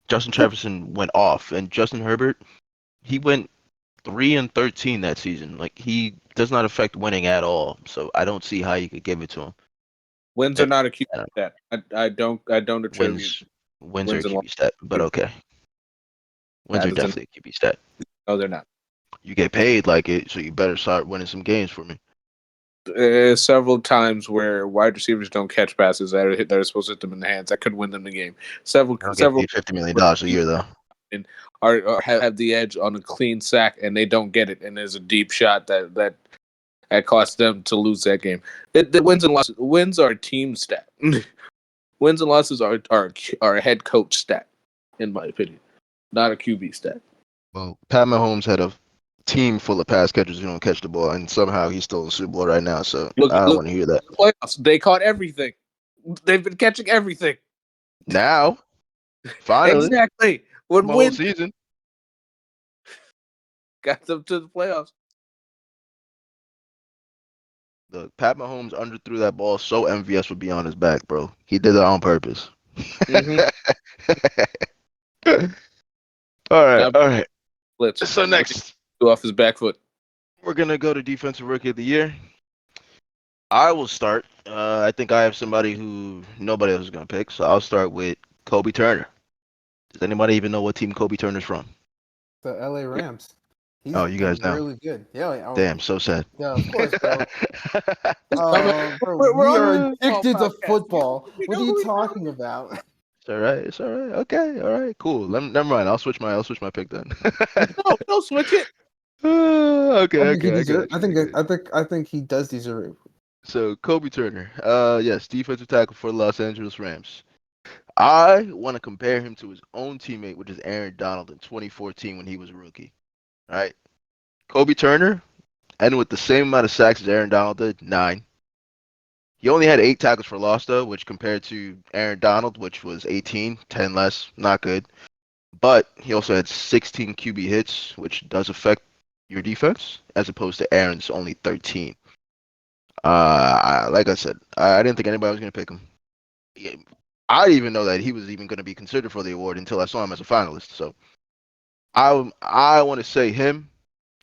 Justin Jefferson went off, and Justin Herbert, he went 3-13 that season. Like, he does not affect winning at all. So I don't see how you could give it to him.
Wins
Eh,
are not a QB
I don't
stat. I don't attribute
wins are a
wins and
QB stat, but
losses.
okay. Wins
That
are
is
definitely a QB stat.
no, they're not.
You get paid like it, so you better start winning some games for me.
Several times where wide receivers don't catch passes that are supposed to hit them in the hands. That could win them the game. Several
I don't get
several
paid $50 million a year though.
have the edge on a clean sack and they don't get it, and there's a deep shot that costs them to lose that game. The wins are a team stat. Wins and losses are a head coach stat, in my opinion, not a QB stat.
Well, Pat Mahomes had a team full of pass catchers who don't catch the ball, and somehow he's still in the Super Bowl right now. So I don't
Look,
want to hear that.
playoffs. They caught everything. They've been catching everything.
Now, Finally,
Exactly. One
my whole
win
season.
got them to the playoffs.
The Pat Mahomes underthrew that ball so MVS would be on his back, bro. He did that on purpose.
Mm-hmm.
All right,
Got
all right.
blitz.
So next,
Off his back foot.
we're gonna go to defensive rookie of the year. I will start. I think I have somebody who nobody else is gonna pick, so I'll start with Kobe Turner. Does anybody even know what team Kobe Turner's from?
The LA Rams. He's
Oh, you guys
been
know.
really good. Yeah,
Damn, so sad.
yeah, of course, bro.
My man,
Bro,
we're
we
on a
are
football
addicted to
podcast.
football.
We
What are
know
you
who he's
talking about?
It's all right. It's all right. Okay. All right. Cool. Never mind. I'll switch my pick then.
No, don't switch it.
Okay.
I think he
Okay. I
deserves.
got you. I got you.
I think he does deserve it.
So Kobe Turner. Yes, defensive tackle for the Los Angeles Rams. I want to compare him to his own teammate, which is Aaron Donald in 2014 when he was a rookie. All right. Kobe Turner ended with the same amount of sacks as Aaron Donald did, 9. He only had 8 tackles for loss though, which compared to Aaron Donald, which was 18, 10 less, not good. But he also had 16 QB hits, which does affect your defense, as opposed to Aaron's only 13. Like I said, I didn't think anybody was going to pick him. Yeah, I didn't even know that he was even going to be considered for the award until I saw him as a finalist. So I want to say him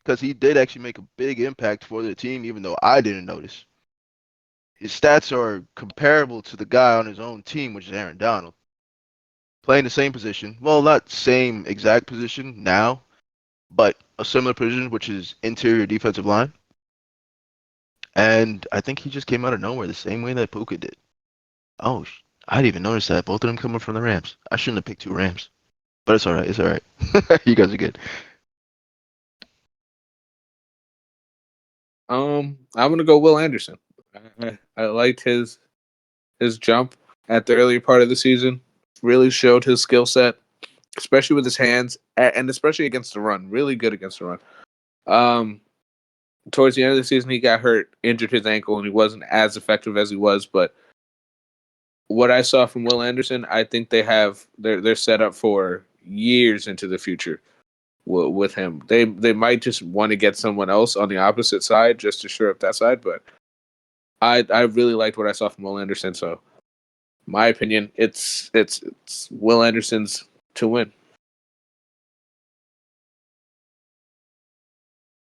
because he did actually make a big impact for the team, even though I didn't notice. His stats are comparable to the guy on his own team, which is Aaron Donald, playing the same position. Well, not same exact position now, but a similar position, which is interior defensive line. And I think he just came out of nowhere the same way that Puka did. Oh, I didn't even notice that. Both of them coming from the Rams. I shouldn't have picked 2 Rams, but it's all right. It's all right. You guys are good.
I'm gonna go Will Anderson. I liked his jump at the earlier part of the season. Really showed his skill set, especially with his hands, and especially against the run. Really good against the run. Um, Towards the end of the season, he got hurt, injured his ankle, and he wasn't as effective as he was. But what I saw from Will Anderson, I think they're set up for years into the future with him. They might just want to get someone else on the opposite side just to shore up that side. But I really liked what I saw from Will Anderson. So my opinion, it's Will Anderson's to win.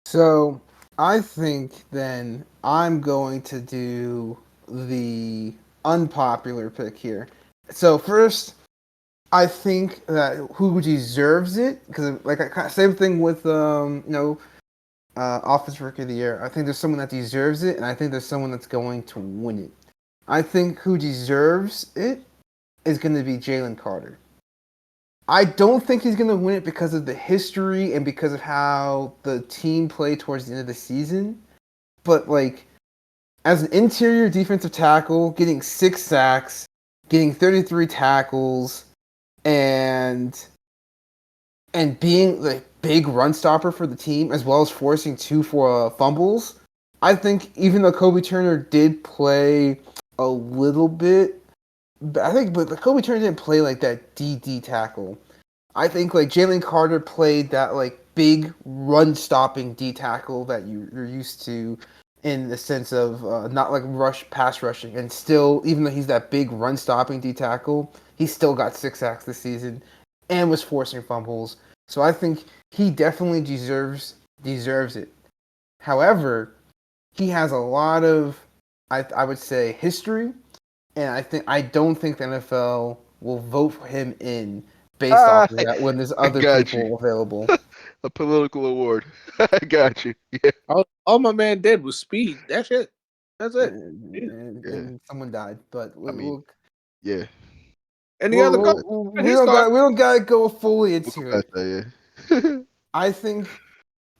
So I think then I'm going to do the unpopular pick here. So first, I think that who deserves it because same thing with offensive rookie of the year. I think there's someone that deserves it, and I think there's someone that's going to win it. I think who deserves it is going to be Jalen Carter. I don't think he's going to win it because of the history and because of how the team played towards the end of the season. But like as an interior defensive tackle, getting 6 sacks, getting 33 tackles, and being the big run stopper for the team, as well as forcing 2 for fumbles. I think even though Kobe Turner did play a little bit, but Kobe Turner didn't play like that DD tackle. I think like Jalen Carter played that like big run stopping D tackle that you're used to, in the sense of not like pass rushing, and still even though he's that big run stopping D tackle, he still got 6 sacks this season, and was forcing fumbles. So I think he definitely deserves it. However, he has a lot of I would say history, and I don't think the NFL will vote for him in based off
Ah,
of that when there's
I
other
got you.
people available.
A political award. I got you. Yeah.
All my man did was speed. That's it. That's it.
and,
Yeah.
and,
Yeah.
and someone died, but
I mean, yeah.
Any other car?
we
His
don't
car.
gotta go fully
We'll go
into
past
it.
that. Yeah.
I think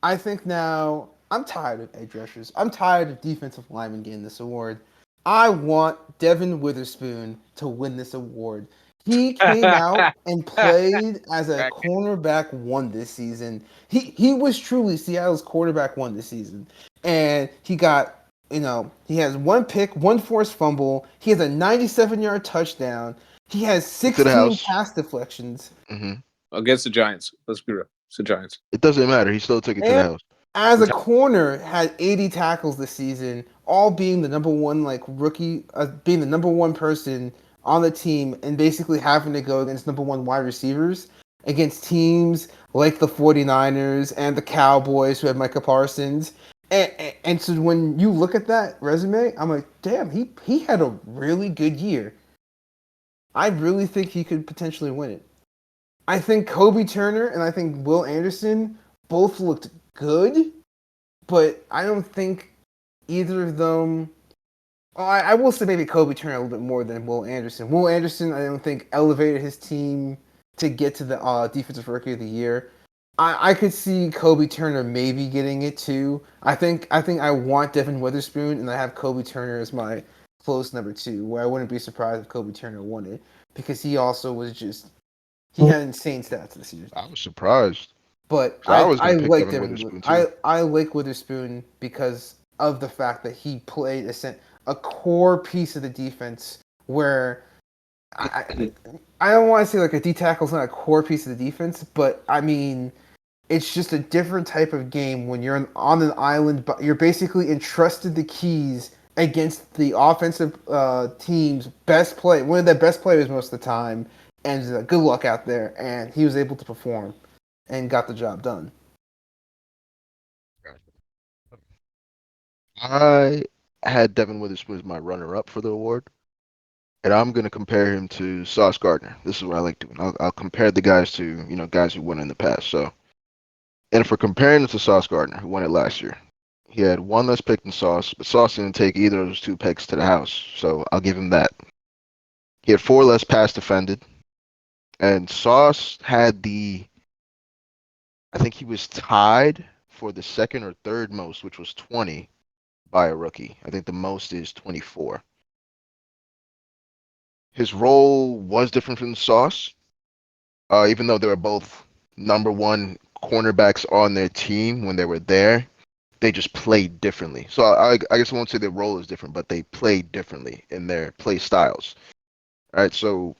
I think now I'm tired of edge rushers. I'm tired of defensive linemen getting this award. I want Devin Witherspoon to win this award. He came out and played as a cornerback one this season. He was truly Seattle's quarterback one this season. And he got, he has 1 pick, 1 forced fumble. He has a 97-yard touchdown. He has
To the
16
house.
pass deflections.
Hmm.
Against the Giants. Let's be real. It's the Giants.
It doesn't matter. He still took it to the
And
house.
as a
It's
corner, had 80 tackles this season, all being the number one like rookie, being the number one person on the team, and basically having to go against number one wide receivers against teams like the 49ers and the Cowboys who have Micah Parsons. And so when you look at that resume, I'm like, damn, he had a really good year. I really think he could potentially win it. I think Kobe Turner and I think Will Anderson both looked good, but I don't think either of them. Oh, I will say maybe Kobe Turner a little bit more than Will Anderson. Will Anderson, I don't think elevated his team to get to the defensive rookie of the year. I could see Kobe Turner maybe getting it too. I think I want Devin Witherspoon, and I have Kobe Turner as my close number two. Where I wouldn't be surprised if Kobe Turner won it because he also was just he had insane stats this year.
I was surprised.
But
'Cause I was
I
gonna pick
like
Devin
Devin.
Witherspoon too.
I like Witherspoon because of the fact that he played a core piece of the defense where I I don't want to say like a D tackle is not a core piece of the defense, but I mean it's just a different type of game when you're on an island, but you're basically entrusted the keys against the offensive team's best play, one of their best players most of the time, and good luck out there. And he was able to perform and got the job done.
I had Devin Witherspoon as my runner-up for the award, and I'm gonna compare him to Sauce Gardner. This is what I like doing. I'll compare the guys to guys who won in the past. So, and for comparing him to Sauce Gardner, who won it last year, he had one less pick than Sauce, but Sauce didn't take either of those two picks to the house. So I'll give him that. He had four less pass defended, and Sauce had I think he was tied for the second or third most, which was 20 by a rookie. I think the most is 24. His role was different from Sauce, even though they were both number one cornerbacks on their team when they were there. They just played differently. So I guess I won't say their role is different, but they played differently in their play styles. All right, so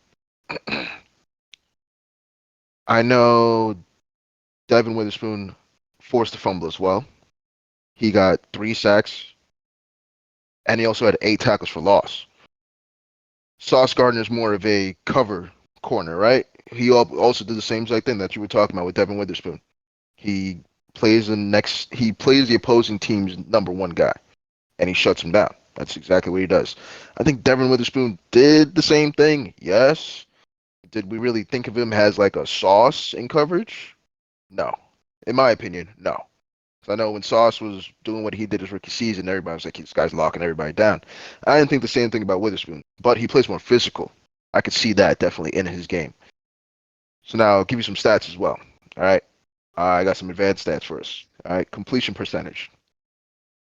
I know Devin Witherspoon forced a fumble as well. He got 3 sacks, and he also had 8 tackles for loss. Sauce Gardner is more of a cover corner, right? He also did the same exact thing that you were talking about with Devin Witherspoon. He he plays the opposing team's number one guy, and he shuts him down. That's exactly what he does. I think Devin Witherspoon did the same thing. Yes. Did we really think of him as like a Sauce in coverage? No. In my opinion, no. So I know when Sauce was doing what he did his rookie season, everybody was like, this guy's locking everybody down. I didn't think the same thing about Witherspoon, but he plays more physical. I could see that definitely in his game. So now I'll give you some stats as well. All right. I got some advanced stats for us. All right. Completion percentage.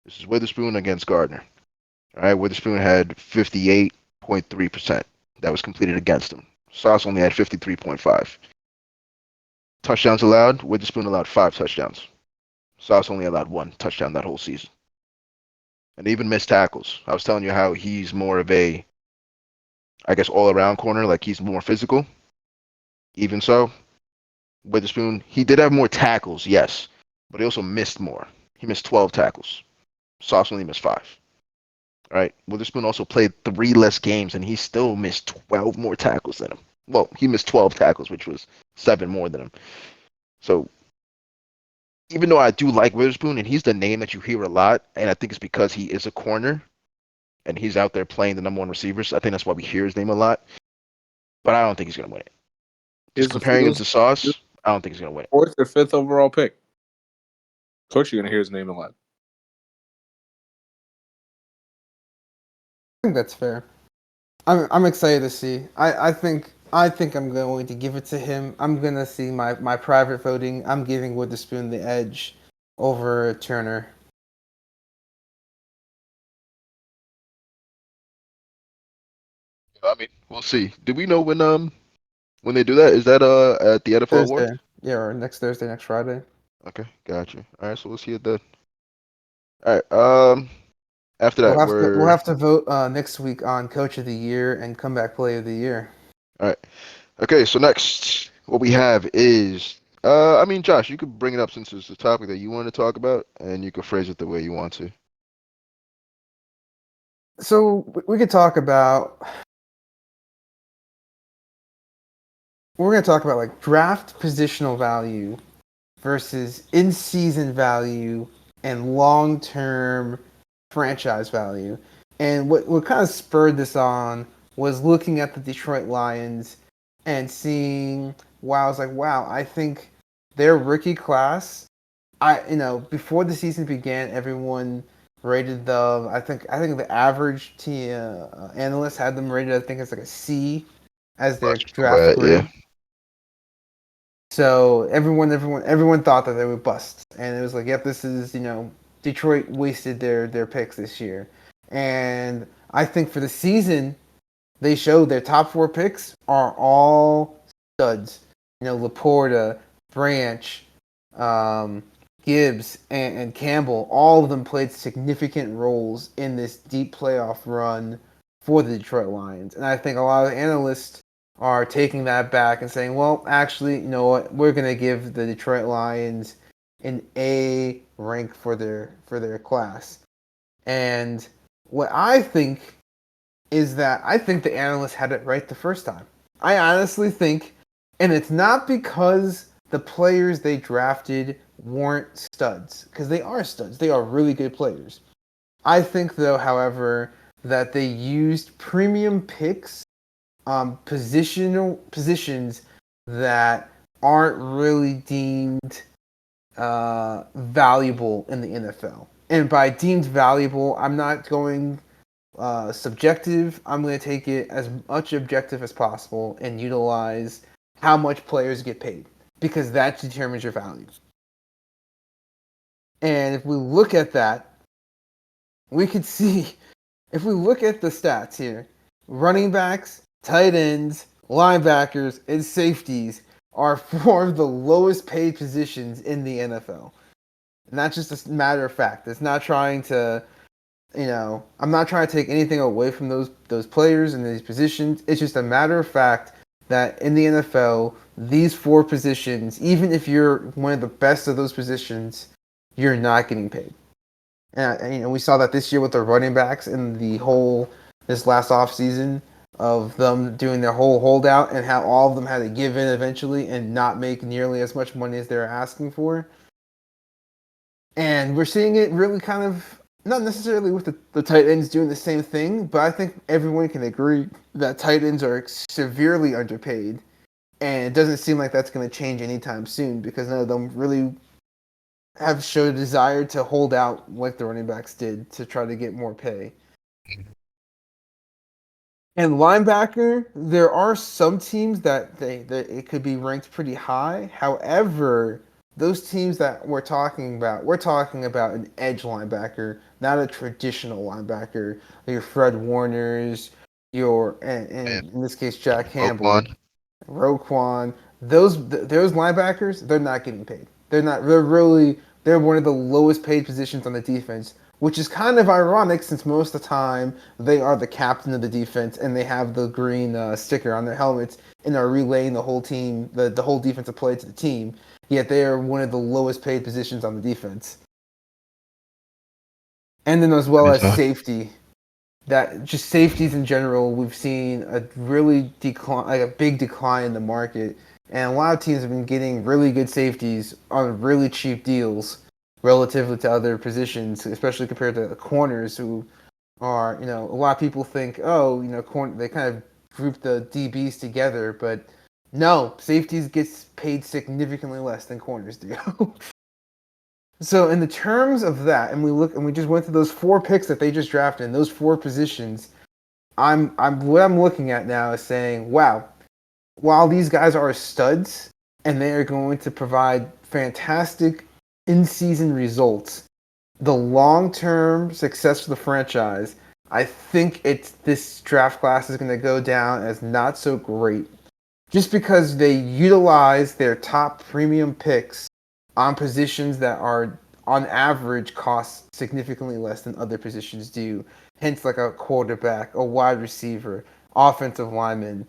This is Witherspoon against Gardner. All right. Witherspoon had 58.3% that was completed against him. Sauce only had 53.5. Touchdowns allowed. Witherspoon allowed 5 touchdowns. Sauce only allowed 1 touchdown that whole season. And even missed tackles. I was telling you how he's more of a, I guess, all around corner, like he's more physical. Even so, Witherspoon, he did have more tackles, yes, but he also missed more. He missed 12 tackles. Sauce only missed 5. All right. Witherspoon also played 3 less games, and he still missed 12 more tackles than him. Well, he missed 12 tackles, which was 7 more than him. So even though I do like Witherspoon, and he's the name that you hear a lot, and I think it's because he is a corner, and he's out there playing the number one receivers. I think that's why we hear his name a lot. But I don't think he's gonna win it. Just comparing him to
the
Sauce, I don't think he's gonna win it.
fourth or fifth overall pick. Of course, you're gonna hear his name a lot.
I think that's fair. I'm excited to see. I think I'm going to give it to him. I'm gonna see my private voting. I'm giving Witherspoon the edge over Turner.
I mean, we'll see. Do we know when they do that? Is that at the NFL
Thursday,
awards?
yeah, or next Thursday, next Friday.
Okay, gotcha. All right, so we'll see it then. All right. After
We'll
that,
have to we'll
we're
have to vote next week on Coach of the Year and Comeback Play of the Year.
All right. Okay, so next, what we have is, I mean, Josh, you could bring it up since it's the topic that you want to talk about, and you could phrase it the way you want to.
So we could talk about. We're going to talk about like draft positional value versus in-season value and long-term franchise value. And what kind of spurred this on was looking at the Detroit Lions and seeing, wow, I was like, wow, I think their rookie class, before the season began, everyone rated them. I think the average team analyst had them rated. I think it's like a C as their draft
Yeah.
grade. So everyone thought that they would bust, and it was like, yep, this is Detroit wasted their picks this year, and I think for the season they showed their top four picks are all studs. Laporta, Branch, um, Gibbs, and Campbell, all of them played significant roles in this deep playoff run for the Detroit Lions. And I think a lot of analysts are taking that back and saying, well, actually, you know what? We're going to give the Detroit Lions an A rank for their class. And what I think is that I think the analysts had it right the first time. I honestly think, and it's not because the players they drafted weren't studs, because they are studs. They are really good players. I think, though, however, that they used premium picks, positions that aren't really deemed valuable in the NFL. And by deemed valuable, I'm not going subjective. I'm going to take it as much objective as possible and utilize how much players get paid because that determines your value. And if we look at that, we could see, if we look at the stats here, running backs, tight ends, linebackers, and safeties are four of the lowest paid positions in the NFL. And that's just a matter of fact. It's not trying to I'm not trying to take anything away from those players and these positions. It's just a matter of fact that in the NFL, these four positions, even if you're one of the best of those positions, you're not getting paid. And we saw that this year with the running backs and this last offseason of them doing their whole holdout and how all of them had to give in eventually and not make nearly as much money as they were asking for. And we're seeing it really kind of not necessarily with the tight ends doing the same thing, but I think everyone can agree that tight ends are severely underpaid. And it doesn't seem like that's going to change anytime soon because none of them really have showed a desire to hold out like the running backs did to try to get more pay. And linebacker, there are some teams that it could be ranked pretty high. However, those teams that we're talking about an edge linebacker, not a traditional linebacker. Your Fred Warners, and in this case Jack Campbell,
Roquan.
Roquan. Those linebackers, they're not getting paid. They're not. They're one of the lowest paid positions on the defense, which is kind of ironic since most of the time they are the captain of the defense and they have the green sticker on their helmets and are relaying the whole team, the whole defensive play to the team. Yet they are one of the lowest paid positions on the defense. And then as well as safety, that just safeties in general, we've seen a really decline, like a big decline in the market, and a lot of teams have been getting really good safeties on really cheap deals relatively to other positions, especially compared to the corners who are, a lot of people think, oh, they kind of group the DBs together, but no, safeties gets paid significantly less than corners do. So in the terms of that, and we just went through those four picks that they just drafted in those four positions. What I'm looking at now is saying, wow, while these guys are studs and they are going to provide fantastic in-season results, the long-term success for the franchise, I think this draft class is going to go down as not so great, just because they utilize their top premium picks on positions that are on average cost significantly less than other positions do. Hence, like a quarterback, a wide receiver, offensive lineman.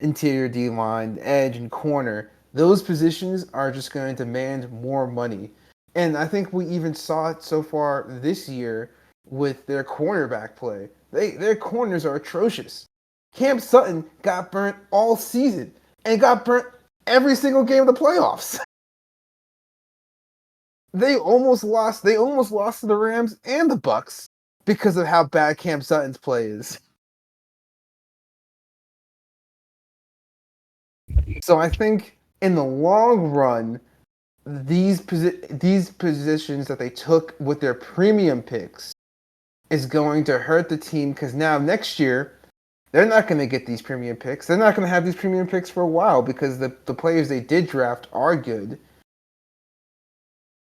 interior D line, edge, and corner, those positions are just going to demand more money. And I think we even saw it so far this year with their cornerback play. Their corners are atrocious. Cam Sutton got burnt all season and got burnt every single game of the playoffs. They almost lost. They almost lost to the Rams and the Bucks because of how bad Cam Sutton's play is. So I think in the long run, these positions that they took with their premium picks is going to hurt the team because now next year they're not going to get these premium picks. They're not going to have these premium picks for a while because the players they did draft are good,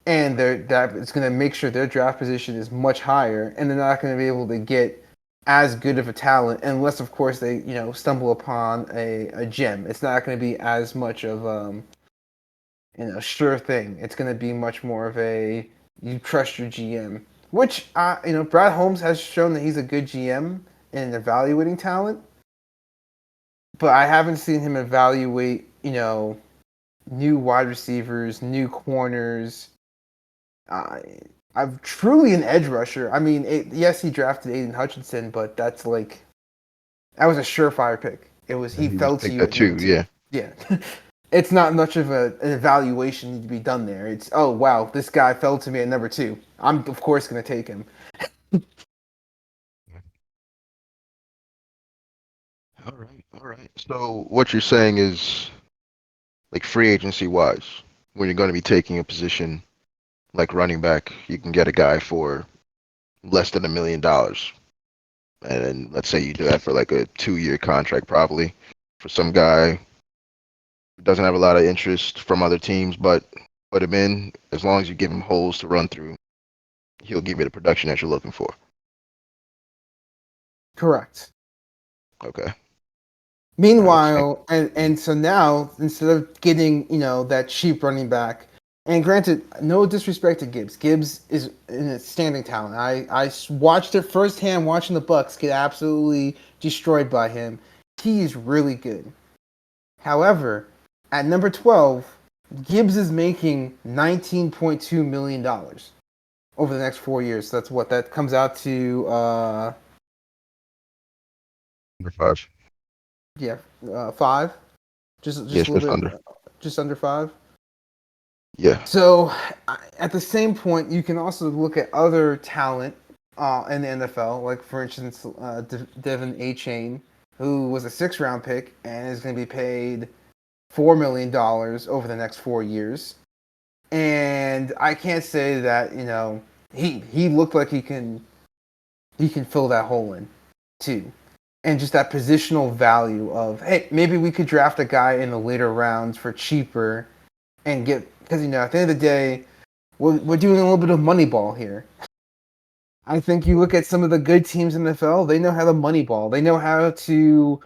and that it's going to make sure their draft position is much higher, and they're not going to be able to get as good of a talent unless, of course, they stumble upon a gem. It's not going to be as much of sure thing. It's going to be much more of a you trust your GM, which Brad Holmes has shown that he's a good GM in evaluating talent, but I haven't seen him evaluate new wide receivers, new corners. I've truly an edge rusher. I mean, yes, he drafted Aiden Hutchinson, but that was a surefire pick. It was he
He just
fell to
picked
you
that
at number
too.
two.
Yeah.
Yeah. It's not much of an evaluation need to be done there. It's oh wow, this guy fell to me at number 2. I'm of course going to take him.
All right. All right. So what you're saying is, like free agency wise, when you're going to be taking a position like running back, you can get a guy for less than $1 million, and then let's say you do that for like a 2-year contract, probably for some guy who doesn't have a lot of interest from other teams, but put him in as long as you give him holes to run through, he'll give you the production that you're looking for.
Correct.
Okay. All right. Same.
Meanwhile, and so now instead of getting that cheap running back, and granted, no disrespect to Gibbs. Gibbs is a standing talent. I watched it firsthand, watching the Bucks get absolutely destroyed by him. He is really good. However, at number 12, Gibbs is making $19.2 million over the next 4 years. So that's what that comes out to.
Number 5.
Yeah, 5. Just a
Yes,
little
just
bit,
under.
just under 5.
Yeah.
So at the same point, you can also look at other talent in the NFL, like for instance, Devin A. Chain, who was a 6th-round pick and is going to be paid $4 million over the next 4 years. And I can't say that he looked like he can fill that hole in too. And just that positional value of, hey, maybe we could draft a guy in the later rounds for cheaper and get, because at the end of the day, we're doing a little bit of money ball here. I think you look at some of the good teams in the NFL, they know how to money ball. They know how to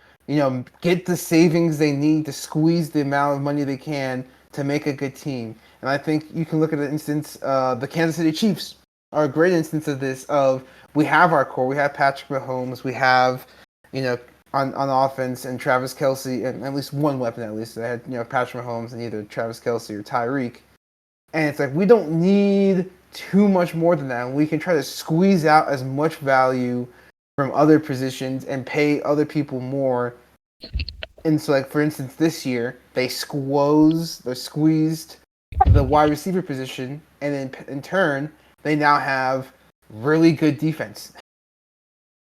get the savings they need to squeeze the amount of money they can to make a good team. And I think you can look at the instance, the Kansas City Chiefs are a great instance of this. Of we have our core, we have Patrick Mahomes, we have on offense and Travis Kelce, and at least one weapon at least. They had Patrick Mahomes and either Travis Kelce or Tyreek. And it's like we don't need too much more than that. We can try to squeeze out as much value from other positions and pay other people more. And so, like for instance, this year they squeezed the wide receiver position, and then in turn they now have really good defense.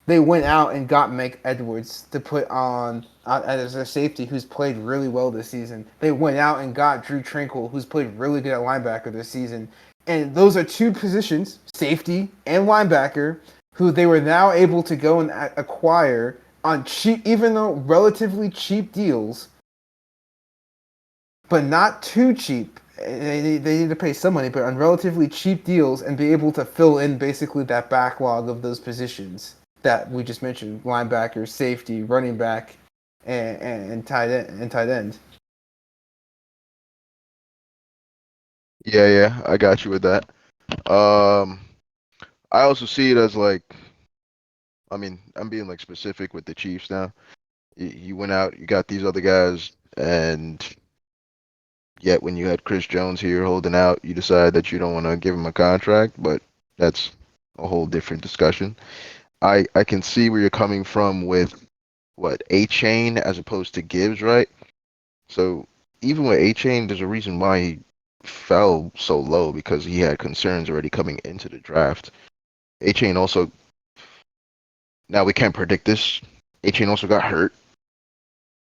They went out and got Mike Edwards to put on as a safety who's played really well this season. They went out and got Drew Tranquil, who's played really good at linebacker this season. And those are 2 positions, safety and linebacker, who they were now able to go and acquire on cheap, even though relatively cheap deals, but not too cheap. They need to pay some money, but on relatively cheap deals and be able to fill in basically that backlog of those positions that we just mentioned: linebacker, safety, running back, and tight end.
Yeah, yeah, I got you with that. Um, I also see it as like, I mean, I'm being like specific with the Chiefs now. You went out, you got these other guys, and yet when you had Chris Jones here holding out, you decide that you don't want to give him a contract, but that's a whole different discussion. I can see where you're coming from with what A Chain as opposed to Gibbs, right? So even with A Chain, there's a reason why he fell so low because he had concerns already coming into the draft. A Chain also, now we can't predict this. A Chain also got hurt.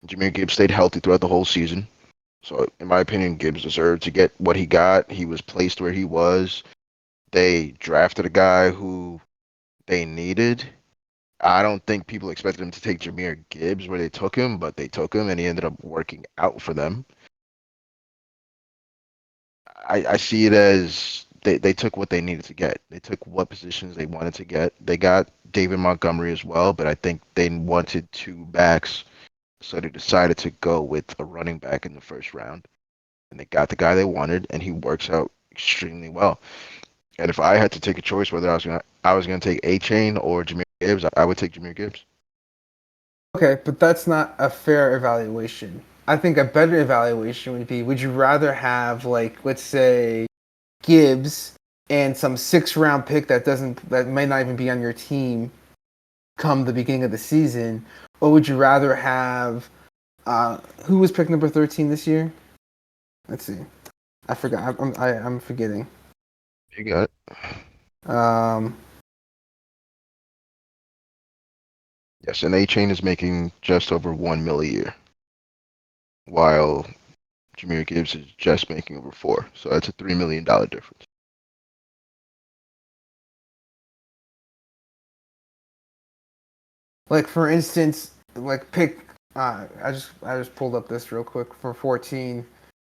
Jameer Gibbs stayed healthy throughout the whole season. So in my opinion, Gibbs deserved to get what he got. He was placed where he was. They drafted a guy who they needed. I don't think people expected him to take Jameer Gibbs where they took him, but they took him and he ended up working out for them. I see it as they took what they needed to get. They took what positions they wanted to get. They got David Montgomery as well, but I think they wanted two backs, so they decided to go with a running back in the first round. And they got the guy they wanted, and he works out extremely well. And if I had to take a choice whether I was gonna take A Chain or Jameer Gibbs, I would take Jameer Gibbs.
Okay, but that's not a fair evaluation. I think a better evaluation would be: would you rather have, like, let's say, Gibbs and some 6 round pick that may not even be on your team come the beginning of the season, or would you rather have who was pick number 13 this year? Let's see, I forgot. I'm forgetting.
You got it.
Um,
Yes, and A Chain is making just over 1 mil a year, while Jameer Gibbs is just making over four. So that's a $3 million difference.
like for instance, like pick. I just pulled up this real quick for 14.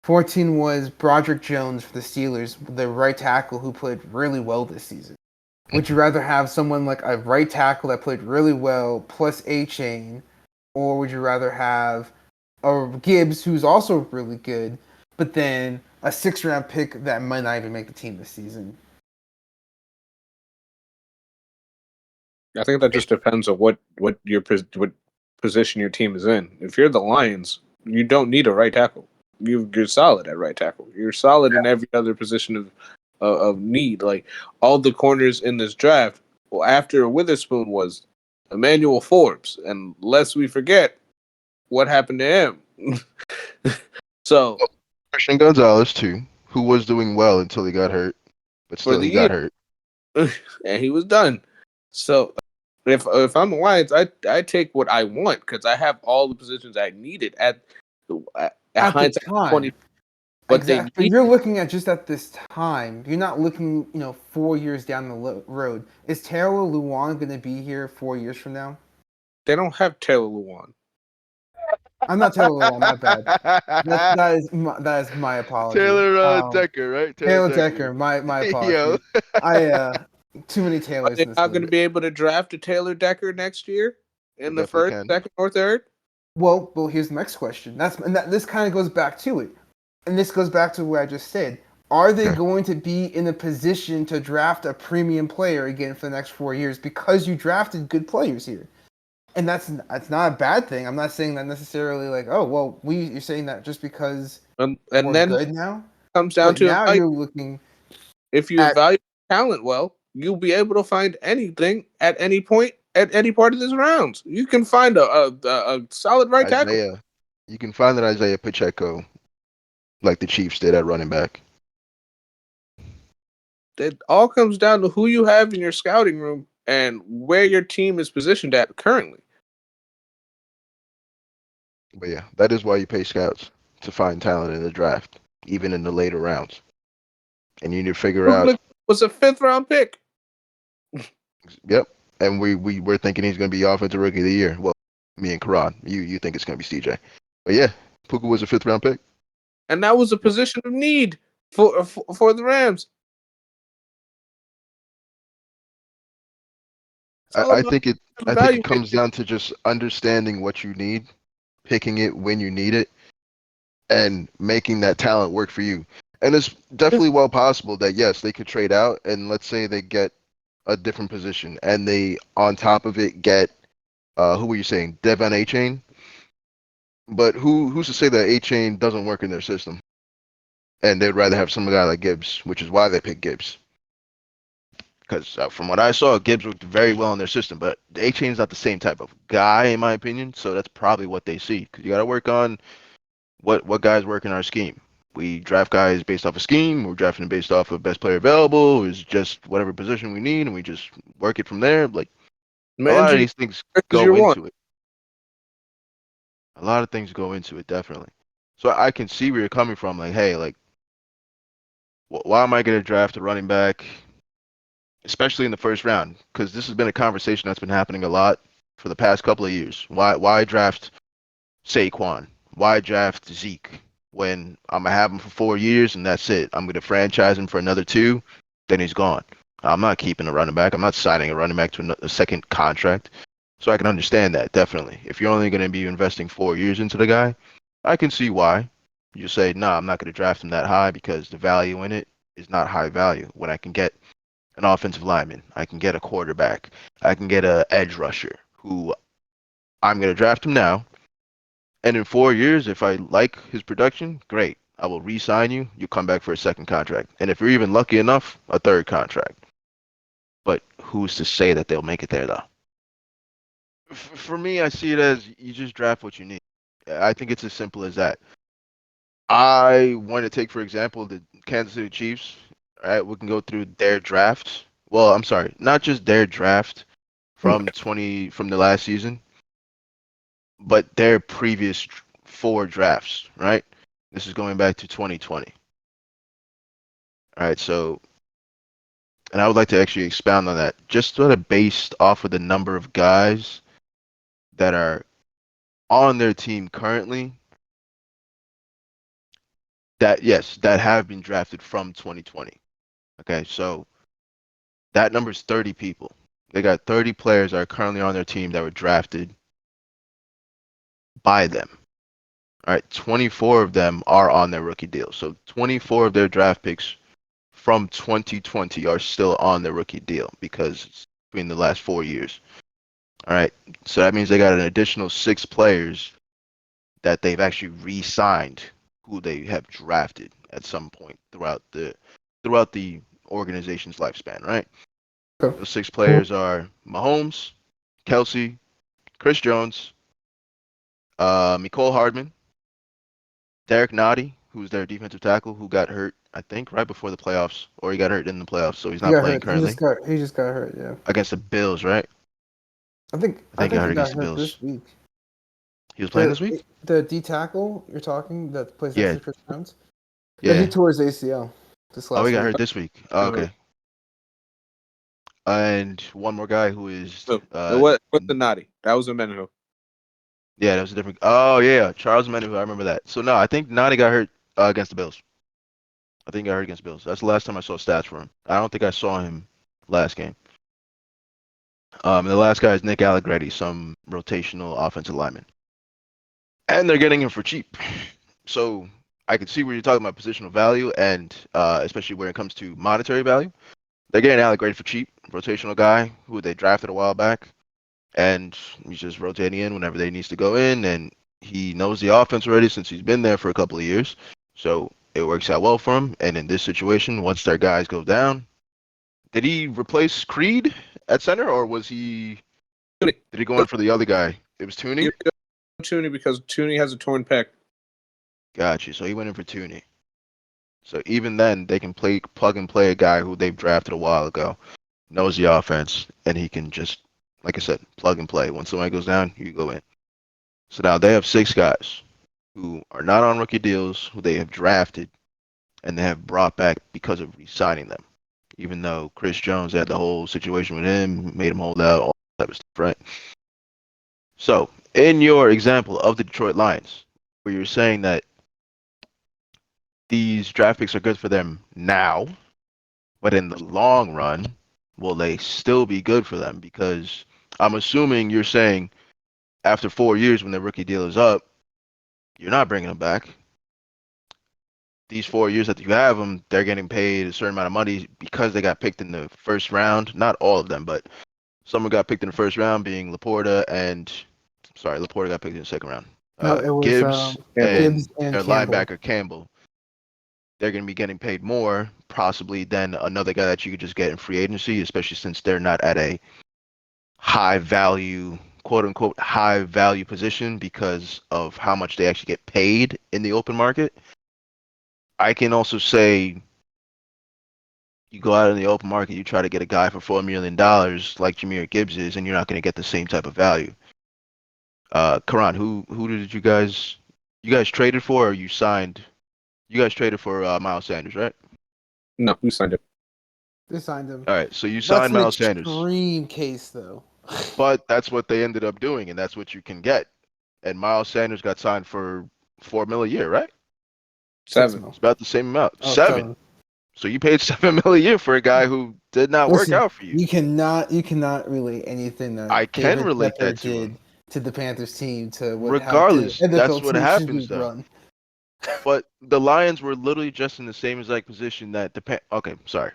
14 was Broderick Jones for the Steelers, the right tackle who played really well this season. Would you rather have someone like a right tackle that played really well plus A Chain, or would you rather have a Gibbs who's also really good, but then a 6 round pick that might not even make the team this season?
I think that just depends on what position your team is in. If you're the Lions, you don't need a right tackle. You're solid at right tackle. You're solid in every other position of need. Like all the corners in this draft, well, after Witherspoon was Emmanuel Forbes, and lest we forget what happened to him. So
Christian Gonzalez too, who was doing well until he got hurt, but
for
still
the
he
year,
got hurt.
and he was done. So if I'm the Lions, I take what I want because I have all the positions I needed at
At the
hindsight 20.
time,
But they
exactly. But
need
you're looking at just at this time. You're not looking, 4 years down the road. Is Taylor Lewan going to be here 4 years from now?
they don't have Taylor Lewan.
I'm not Taylor Lewan. My bad. That is my apology.
Taylor Decker, right? Taylor
Taylor
Decker.
Decker. My
Yo.
apologies. I too many
Are
Taylors
they
in this
not going to
league.
be able to draft a Taylor Decker next year
They
in the
definitely
first,
can.
second, or third?
Well, here's the next question. This kind of goes back to it, and this goes back to what I just said. Are they
Okay.
going to be in a position to draft a premium player again for the next 4 years because you drafted good players here? And that's not a bad thing. I'm not saying that necessarily like, oh well, you're saying that just because
And
we're
then
good now,
comes down
but
to
now
evaluate.
you're looking
If you
at
evaluate talent well, you'll be able to find anything at any point at any part of this rounds. You can find a solid right tackle.
Isaiah. You can find that Isaiah Pacheco, like the Chiefs did at running back.
It all comes down to who you have in your scouting room and where your team is positioned at currently.
But yeah, that is why you pay scouts to find talent in the draft, even in the later rounds. And you need to figure
Puka
out,
was a 5th round pick.
yep. And we're thinking he's going to be offensive rookie of the year. Well, me and Karan, you think it's going to be CJ. But yeah, Puka was a 5th round pick.
And that was a position of need for the Rams. It's all
I
about
think it I think it
evaluating.
comes down to just understanding what you need, picking it when you need it, and making that talent work for you. And it's definitely well possible that yes, they could trade out and let's say they get a different position and they on top of it get who were you saying? Devon A Chain? But who's to say that A Chain doesn't work in their system, and they'd rather have some guy like Gibbs, which is why they pick Gibbs. Because from what I saw, Gibbs worked very well in their system, but the A Chain's not the same type of guy, in my opinion. So that's probably what they see. Because you got to work on what guys work in our scheme. We draft guys based off a scheme. We're drafting based off of best player available. Is just whatever position we need, and we just work it from there. Like a lot of
Managing
these things
is your
go
one.
into it. A lot of things go into it, definitely. So I can see where you're coming from. Like, hey, like, why am I going to draft a running back, especially in the first round? Because this has been a conversation that's been happening a lot for the past couple of years. Why draft Saquon? Why draft Zeke when I'm gonna have him for 4 years and that's it? I'm gonna franchise him for another two, then he's gone. I'm not keeping a running back. I'm not signing a running back to a second contract. So I can understand that definitely. If you're only gonna be investing 4 years into the guy, I can see why. You say, nah, I'm not gonna draft him that high because the value in it is not high value. When I can get an offensive lineman, I can get a quarterback, I can get a edge rusher who I'm gonna draft him now, and in 4 years, if I like his production, great. I will re-sign you. You come back for a second contract, and if you're even lucky enough, a third contract. But who's to say that they'll make it there, though? For me, I see it as you just draft what you need. I think it's as simple as that. I want to take, for example, the Kansas City Chiefs. All right, we can go through their drafts. Well, I'm sorry, not just their draft from the last season, but their previous four drafts, right? This is going back to 2020. All right, so, and I would like to actually expound on that, just sort of based off of the number of guys that are on their team currently that, yes, that have been drafted from 2020. Okay, so that number is 30 people. They got 30 players that are currently on their team that were drafted by them. All right, 24 of them are on their rookie deal. So 24 of their draft picks from 2020 are still on their rookie deal because it's between the last 4 years. All right, so that means they got an additional 6 players that they've actually re-signed, who they have drafted at some point throughout the organization's lifespan. Right,
Okay.
those 6 players are Mahomes, Kelsey, Chris Jones, Mecole Hardman, Derek Nottie, who's their defensive tackle, who got hurt, I think, right before the playoffs, or he got hurt in the playoffs, so he's
He
not
got
playing
hurt.
currently
He just got hurt. Yeah.
against the Bills, right? I
I
think he
think
got hurt
he got
against the
hurt
Bills.
this week.
He was playing
The
this week?
the D tackle you're talking that plays next
Yeah,
to Chris Jones. Yeah, he
yeah.
tore his ACL this
Oh, he
last
got
week.
hurt this week. Oh,
Uh,
okay. And one more guy who is,
so what's the naughty? That was a Menho.
yeah, that was a different. Oh, yeah, Charles Menehu. I remember that. So no, I think Nani got hurt against the Bills. I think he got hurt against the Bills. That's the last time I saw stats for him. I don't think I saw him last game. And the last guy is Nick Allegretti, some rotational offensive lineman, and they're getting him for cheap. So I can see where you're talking about positional value, and especially when it comes to monetary value. They're getting Allegretti for cheap, rotational guy who they drafted a while back, and he's just rotating in whenever they needs to go in, and he knows the offense already since he's been there for a couple of years, so it works out well for him. And in this situation, once their guys go down, did he replace Creed at center, or
Tooney.
did he go in for the other guy? It was Tooney.
You go Tooney because Tooney has a torn pec.
Got you. So he went in for Tooney. So even then, they can plug and play a guy who they've drafted a while ago, knows the offense, and he can just, like I said, plug and play. When somebody goes down, you go in. So now they have 6 guys who are not on rookie deals, who they have drafted and they have brought back because of re-signing them. Even though Chris Jones had the whole situation with him, made him hold out, all that type of stuff, right? So, in your example of the Detroit Lions, where you're saying that these draft picks are good for them now, but in the long run, will they still be good for them? Because I'm assuming you're saying after 4 years, when their rookie deal is up, you're not bringing them back. These 4 years that you have them, they're getting paid a certain amount of money because they got picked in the first round. Not all of them, but some got picked in the first round, being Laporta and, sorry, Laporta got picked in the second round.
No, it was
Gibbs
Campbell.
Gibbs
and
and
their
Campbell.
linebacker Campbell. They're going to be getting paid more, possibly, than another guy that you could just get in free agency, especially since they're not at a high value, quote unquote, high value position because of how much they actually get paid in the open market. I can also say you go out in the open market, you try to get a guy for $4 million like Jameer Gibbs is, and you're not going to get the same type of value. Karan, who did you guys traded for, or you signed? You guys traded for Miles Sanders, right?
No, who signed it?
They signed him.
All right, so you
That's
signed
an
Miles Sanders,
extreme case, though.
but that's what they ended up doing, and that's what you can get. And Miles Sanders got signed for 4 mil a year, right?
Six
7.
It's
mil.
about the same amount,
Oh,
7.
7.
So you paid 7 mil a year for a guy who did not work
Listen,
out for you.
you cannot relate anything that
I can
David
relate
Tepper
that to
did
him.
to the Panthers team to how the
Regardless, that's
NFL
what
team should be
happens though.
run.
But the Lions were literally just in the same exact position that okay, sorry.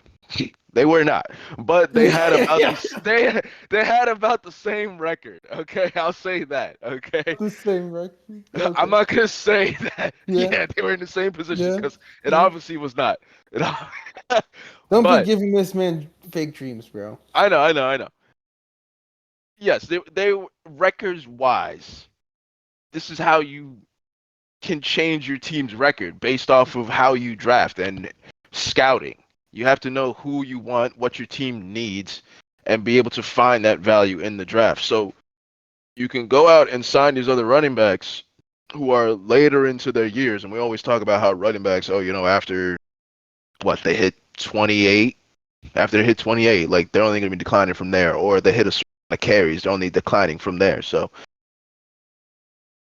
They were not, but they had about
Yeah,
they had about the same record. Okay, I'll say that. Okay,
the same record.
I'm
Okay.
not gonna say that.
Yeah,
Yeah, they were in the same position
yeah,
because it
yeah.
obviously was not. It,
Don't be
but
giving this man fake dreams, bro.
I know. Yes, they records wise. This is how you can change your team's record based off of how you draft and scouting. You have to know who you want, what your team needs, and be able to find that value in the draft. So you can go out and sign these other running backs who are later into their years. And we always talk about how running backs, after what they hit 28, after they hit 28, like they're only going to be declining from there, or they hit a certain amount of carries, they're only declining from there. So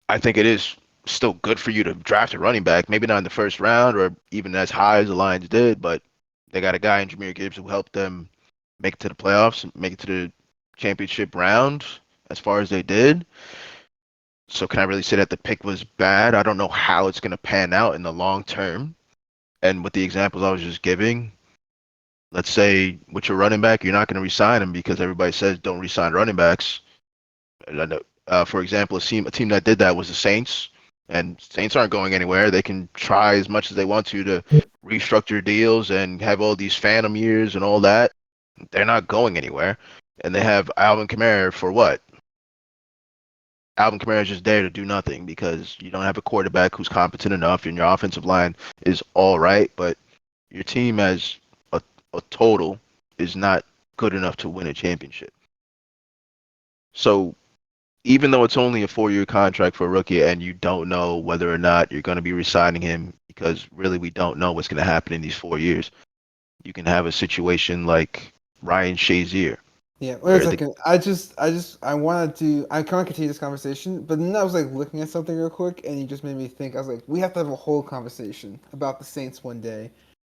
I think it is still good for you to draft a running back, maybe not in the first round or even as high as the Lions did, but they got a guy in Jameer Gibbs who helped them make it to the playoffs, make it to the championship round as far as they did. So can I really say that the pick was bad? I don't know how it's going to pan out in the long term. And with the examples I was just giving, let's say with your running back, you're not going to resign him because everybody says don't resign running backs. And I know, for example, a team that did that was the Saints, and Saints aren't going anywhere. They can try as much as they want to restructure deals and have all these phantom years and all that. They're not going anywhere, and they have Alvin Kamara for what? Alvin Kamara is just there to do nothing because you don't have a quarterback who's competent enough, and your offensive line is all right, but your team as a total is not good enough to win a championship. So even though it's only a 4 year contract for a rookie and you don't know whether or not you're going to be resigning him because really we don't know what's going to happen in these 4 years, you can have a situation like Ryan Shazier
Yeah, wait a
where the
second. I wanted to. I can't continue this conversation, but then I was like looking at something real quick, and you just made me think. I was like, we have to have a whole conversation about the Saints one day,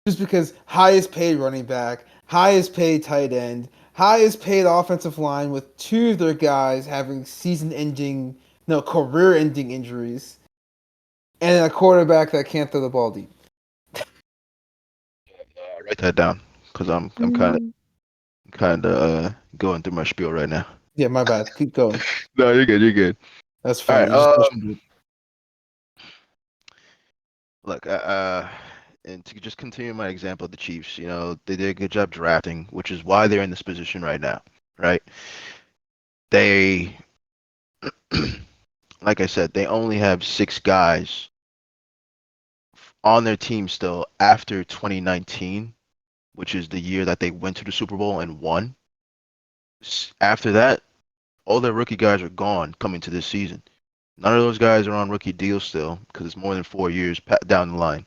just because highest paid running back, highest paid tight end, highest paid offensive line, with two of their guys having season-ending, no, career-ending injuries, and a quarterback that can't throw the ball deep.
write that down because I'm kind of going through my spiel right now.
Yeah, my bad. Keep going.
No, you're good. You're good.
That's
All
fine.
right.
You just mentioned it.
Look, and to just continue my example of the Chiefs, they did a good job drafting, which is why they're in this position right now, right? They, like I said, they only have 6 guys on their team still after 2019, which is the year that they went to the Super Bowl and won. After that, all their rookie guys are gone coming to this season. None of those guys are on rookie deals still because it's more than 4 years down the line.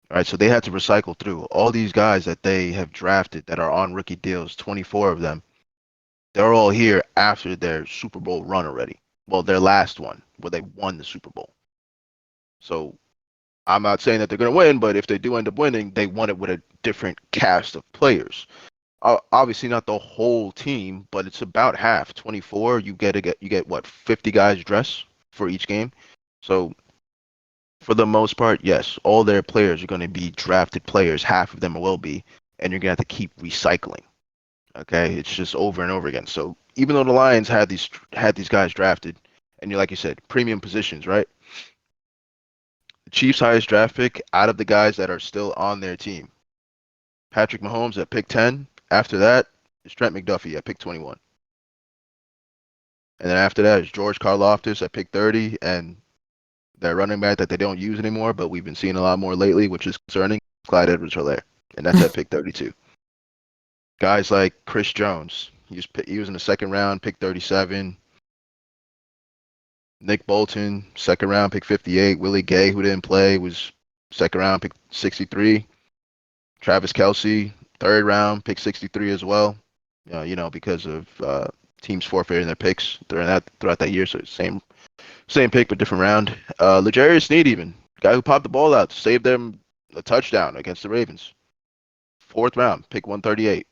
All right, so they had to recycle through all these guys that they have drafted that are on rookie deals, 24 of them. They're all here after their Super Bowl run already. Well, their last one where they won the Super Bowl. So I'm not saying that they're going to win, but if they do end up winning, they won it with a different cast of players. Obviously, not the whole team, but it's about half. 24, you get what 50 guys dress for each game. So for the most part, yes, all their players are going to be drafted players. Half of them will be, and you're going to have to keep recycling. Okay, it's just over and over again. So even though the Lions had these guys drafted, and like you said, premium positions, right? The Chiefs' highest draft pick out of the guys that are still on their team. Patrick Mahomes at pick 10. After that is Trent McDuffie at pick 21. And then after that is George Karlaftis at pick 30. And that running back that they don't use anymore, but we've been seeing a lot more lately, which is concerning, Clyde Edwards-Helaire. And that's at pick 32. Guys like Chris Jones. He was in the second round, pick 37. Nick Bolton, second round, pick 58. Willie Gay, who didn't play, was second round, pick 63. Travis Kelce, third round, pick 63 as well. Because of teams forfeiting their picks throughout that year. So same pick but different round. L'Jarius Sneed, even guy who popped the ball out, saved them a touchdown against the Ravens. Fourth round, pick 138.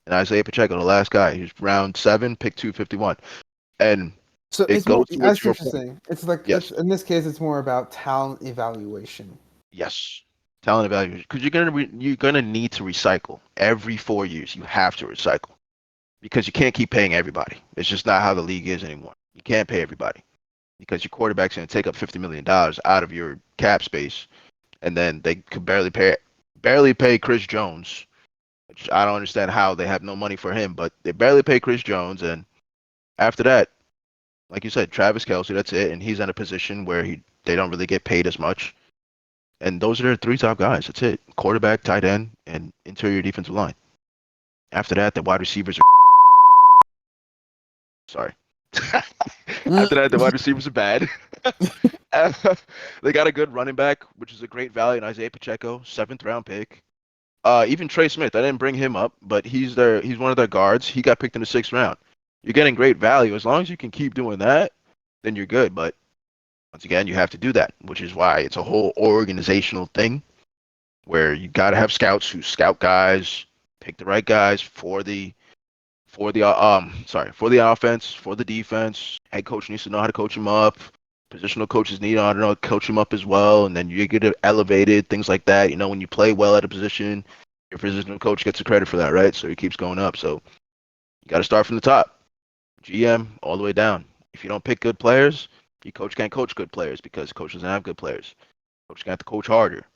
And Isaiah Pacheco, the last guy, he's round 7, pick 251. And
So
it
it's more.
goes to
I
what
see
you're
what you're saying. It's like
Yes.
in this case, it's more about talent evaluation.
Yes. Talent evaluation. Because you're gonna need to recycle every 4 years. You have to recycle because you can't keep paying everybody. It's just not how the league is anymore. You can't pay everybody because your quarterback's gonna take up $50 million out of your cap space, and then they could barely pay Chris Jones. Which I don't understand how they have no money for him, but they barely pay Chris Jones, and after that, like you said, Travis Kelce, that's it, and he's in a position where they don't really get paid as much. And those are their 3 top guys. That's it. Quarterback, tight end, and interior defensive line. After that, the wide receivers are sorry. After that, the wide receivers are bad. They got a good running back, which is a great value in Isaiah Pacheco, 7th round pick. Even Trey Smith, I didn't bring him up, but he's one of their guards. He got picked in the 6th round. You're getting great value. As long as you can keep doing that, then you're good. But once again, you have to do that, which is why it's a whole organizational thing where you got to have scouts who scout guys, pick the right guys for the offense, for the defense. Head coach needs to know how to coach them up. Positional coaches need to know how to coach them up as well, and then you get it elevated, things like that. When you play well at a position, your positional coach gets the credit for that, right? So he keeps going up. So you got to start from the top, GM all the way down. If you don't pick good players, your coach can't coach good players because coach doesn't have good players. Coach got to coach harder,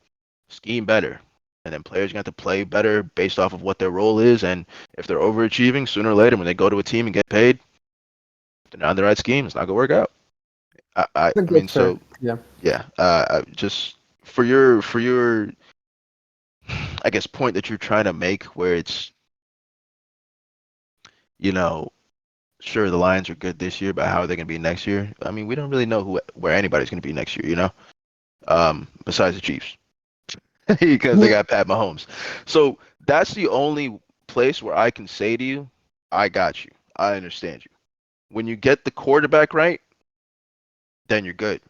scheme better, and then players got to play better based off of what their role is. And if they're overachieving, sooner or later, when they go to a team and get paid, if they're not on the right scheme, it's not gonna work out. I
think
mean,
that's fair.
so
Yeah.
yeah. Just for your, I guess, point that you're trying to make, where it's, sure, the Lions are good this year, but how are they gonna be next year? I mean, we don't really know where anybody's gonna be next year. Besides the Chiefs. Because they got Pat Mahomes. So that's the only place where I can say to you, I got you. I understand you. When you get the quarterback right, then you're good.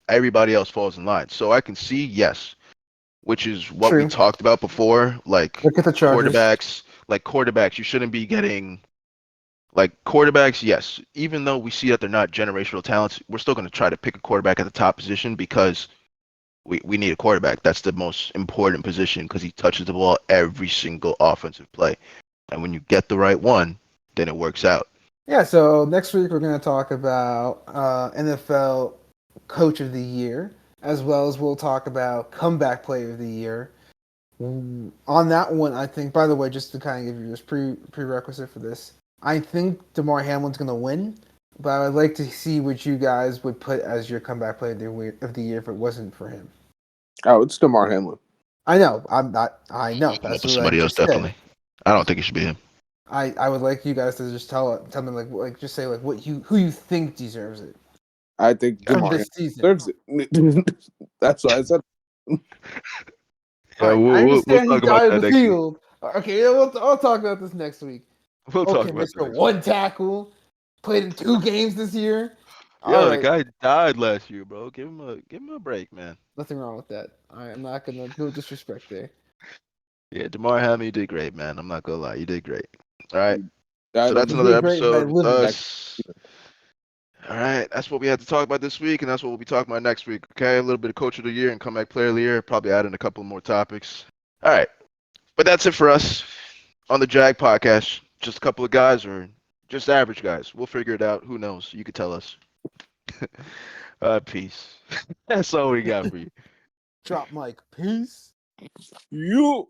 Everybody else falls in line. So I can see, yes, which is what we
True.
talked about before. Like
Look at the Chargers.
quarterbacks, you shouldn't be getting quarterbacks, yes. Even though we see that they're not generational talents, we're still going to try to pick a quarterback at the top position because we need a quarterback. That's the most important position because he touches the ball every single offensive play. And when you get the right one, then it works out.
Yeah. So next week we're going to talk about NFL Coach of the Year, as well as we'll talk about Comeback Player of the Year. On that one, I think. By the way, just to kind of give you this prerequisite for this, I think Damar Hamlin's going to win, but I would like to see what you guys would put as your Comeback Player of the Year if it wasn't for him.
Oh, it's DeMar Hamlin.
I know. I'm not. I know.
Come up
That's
with
what I
somebody else,
just said.
definitely. I don't think it should be him.
I would like you guys to just tell me like just say like who you think deserves it
I think
from
DeMar
this
Hamlin
season.
deserves it. That's why I said.
Yeah,
Fine. I
we'll
understand he
talk about
died on
that
the
next week.
field. Okay, yeah, I'll talk about this next week.
We'll talk
Okay,
about that
Mister
next week.
One Tackle played in 2 games this year. All
Yo, the
right,
guy died last year, bro. Give him a break, man.
nothing wrong with that. I'm not gonna no disrespect there.
Yeah, Damar Hamlin, you did great, man. I'm not gonna lie, you did great. All right,
He
so
died on
that's
He
the
another
did great by
episode with
living.
us. All right, that's what we had to talk about this week, and that's what we'll be talking about next week. Okay, a little bit of Coach of the Year and Comeback Player of the Year. Probably add in a couple more topics. All right, but that's it for us on the Jag Podcast. Just a couple of guys, or just average guys. We'll figure it out. Who knows? You could tell us. Peace. That's all we got for you.
Drop mic. Peace.
You.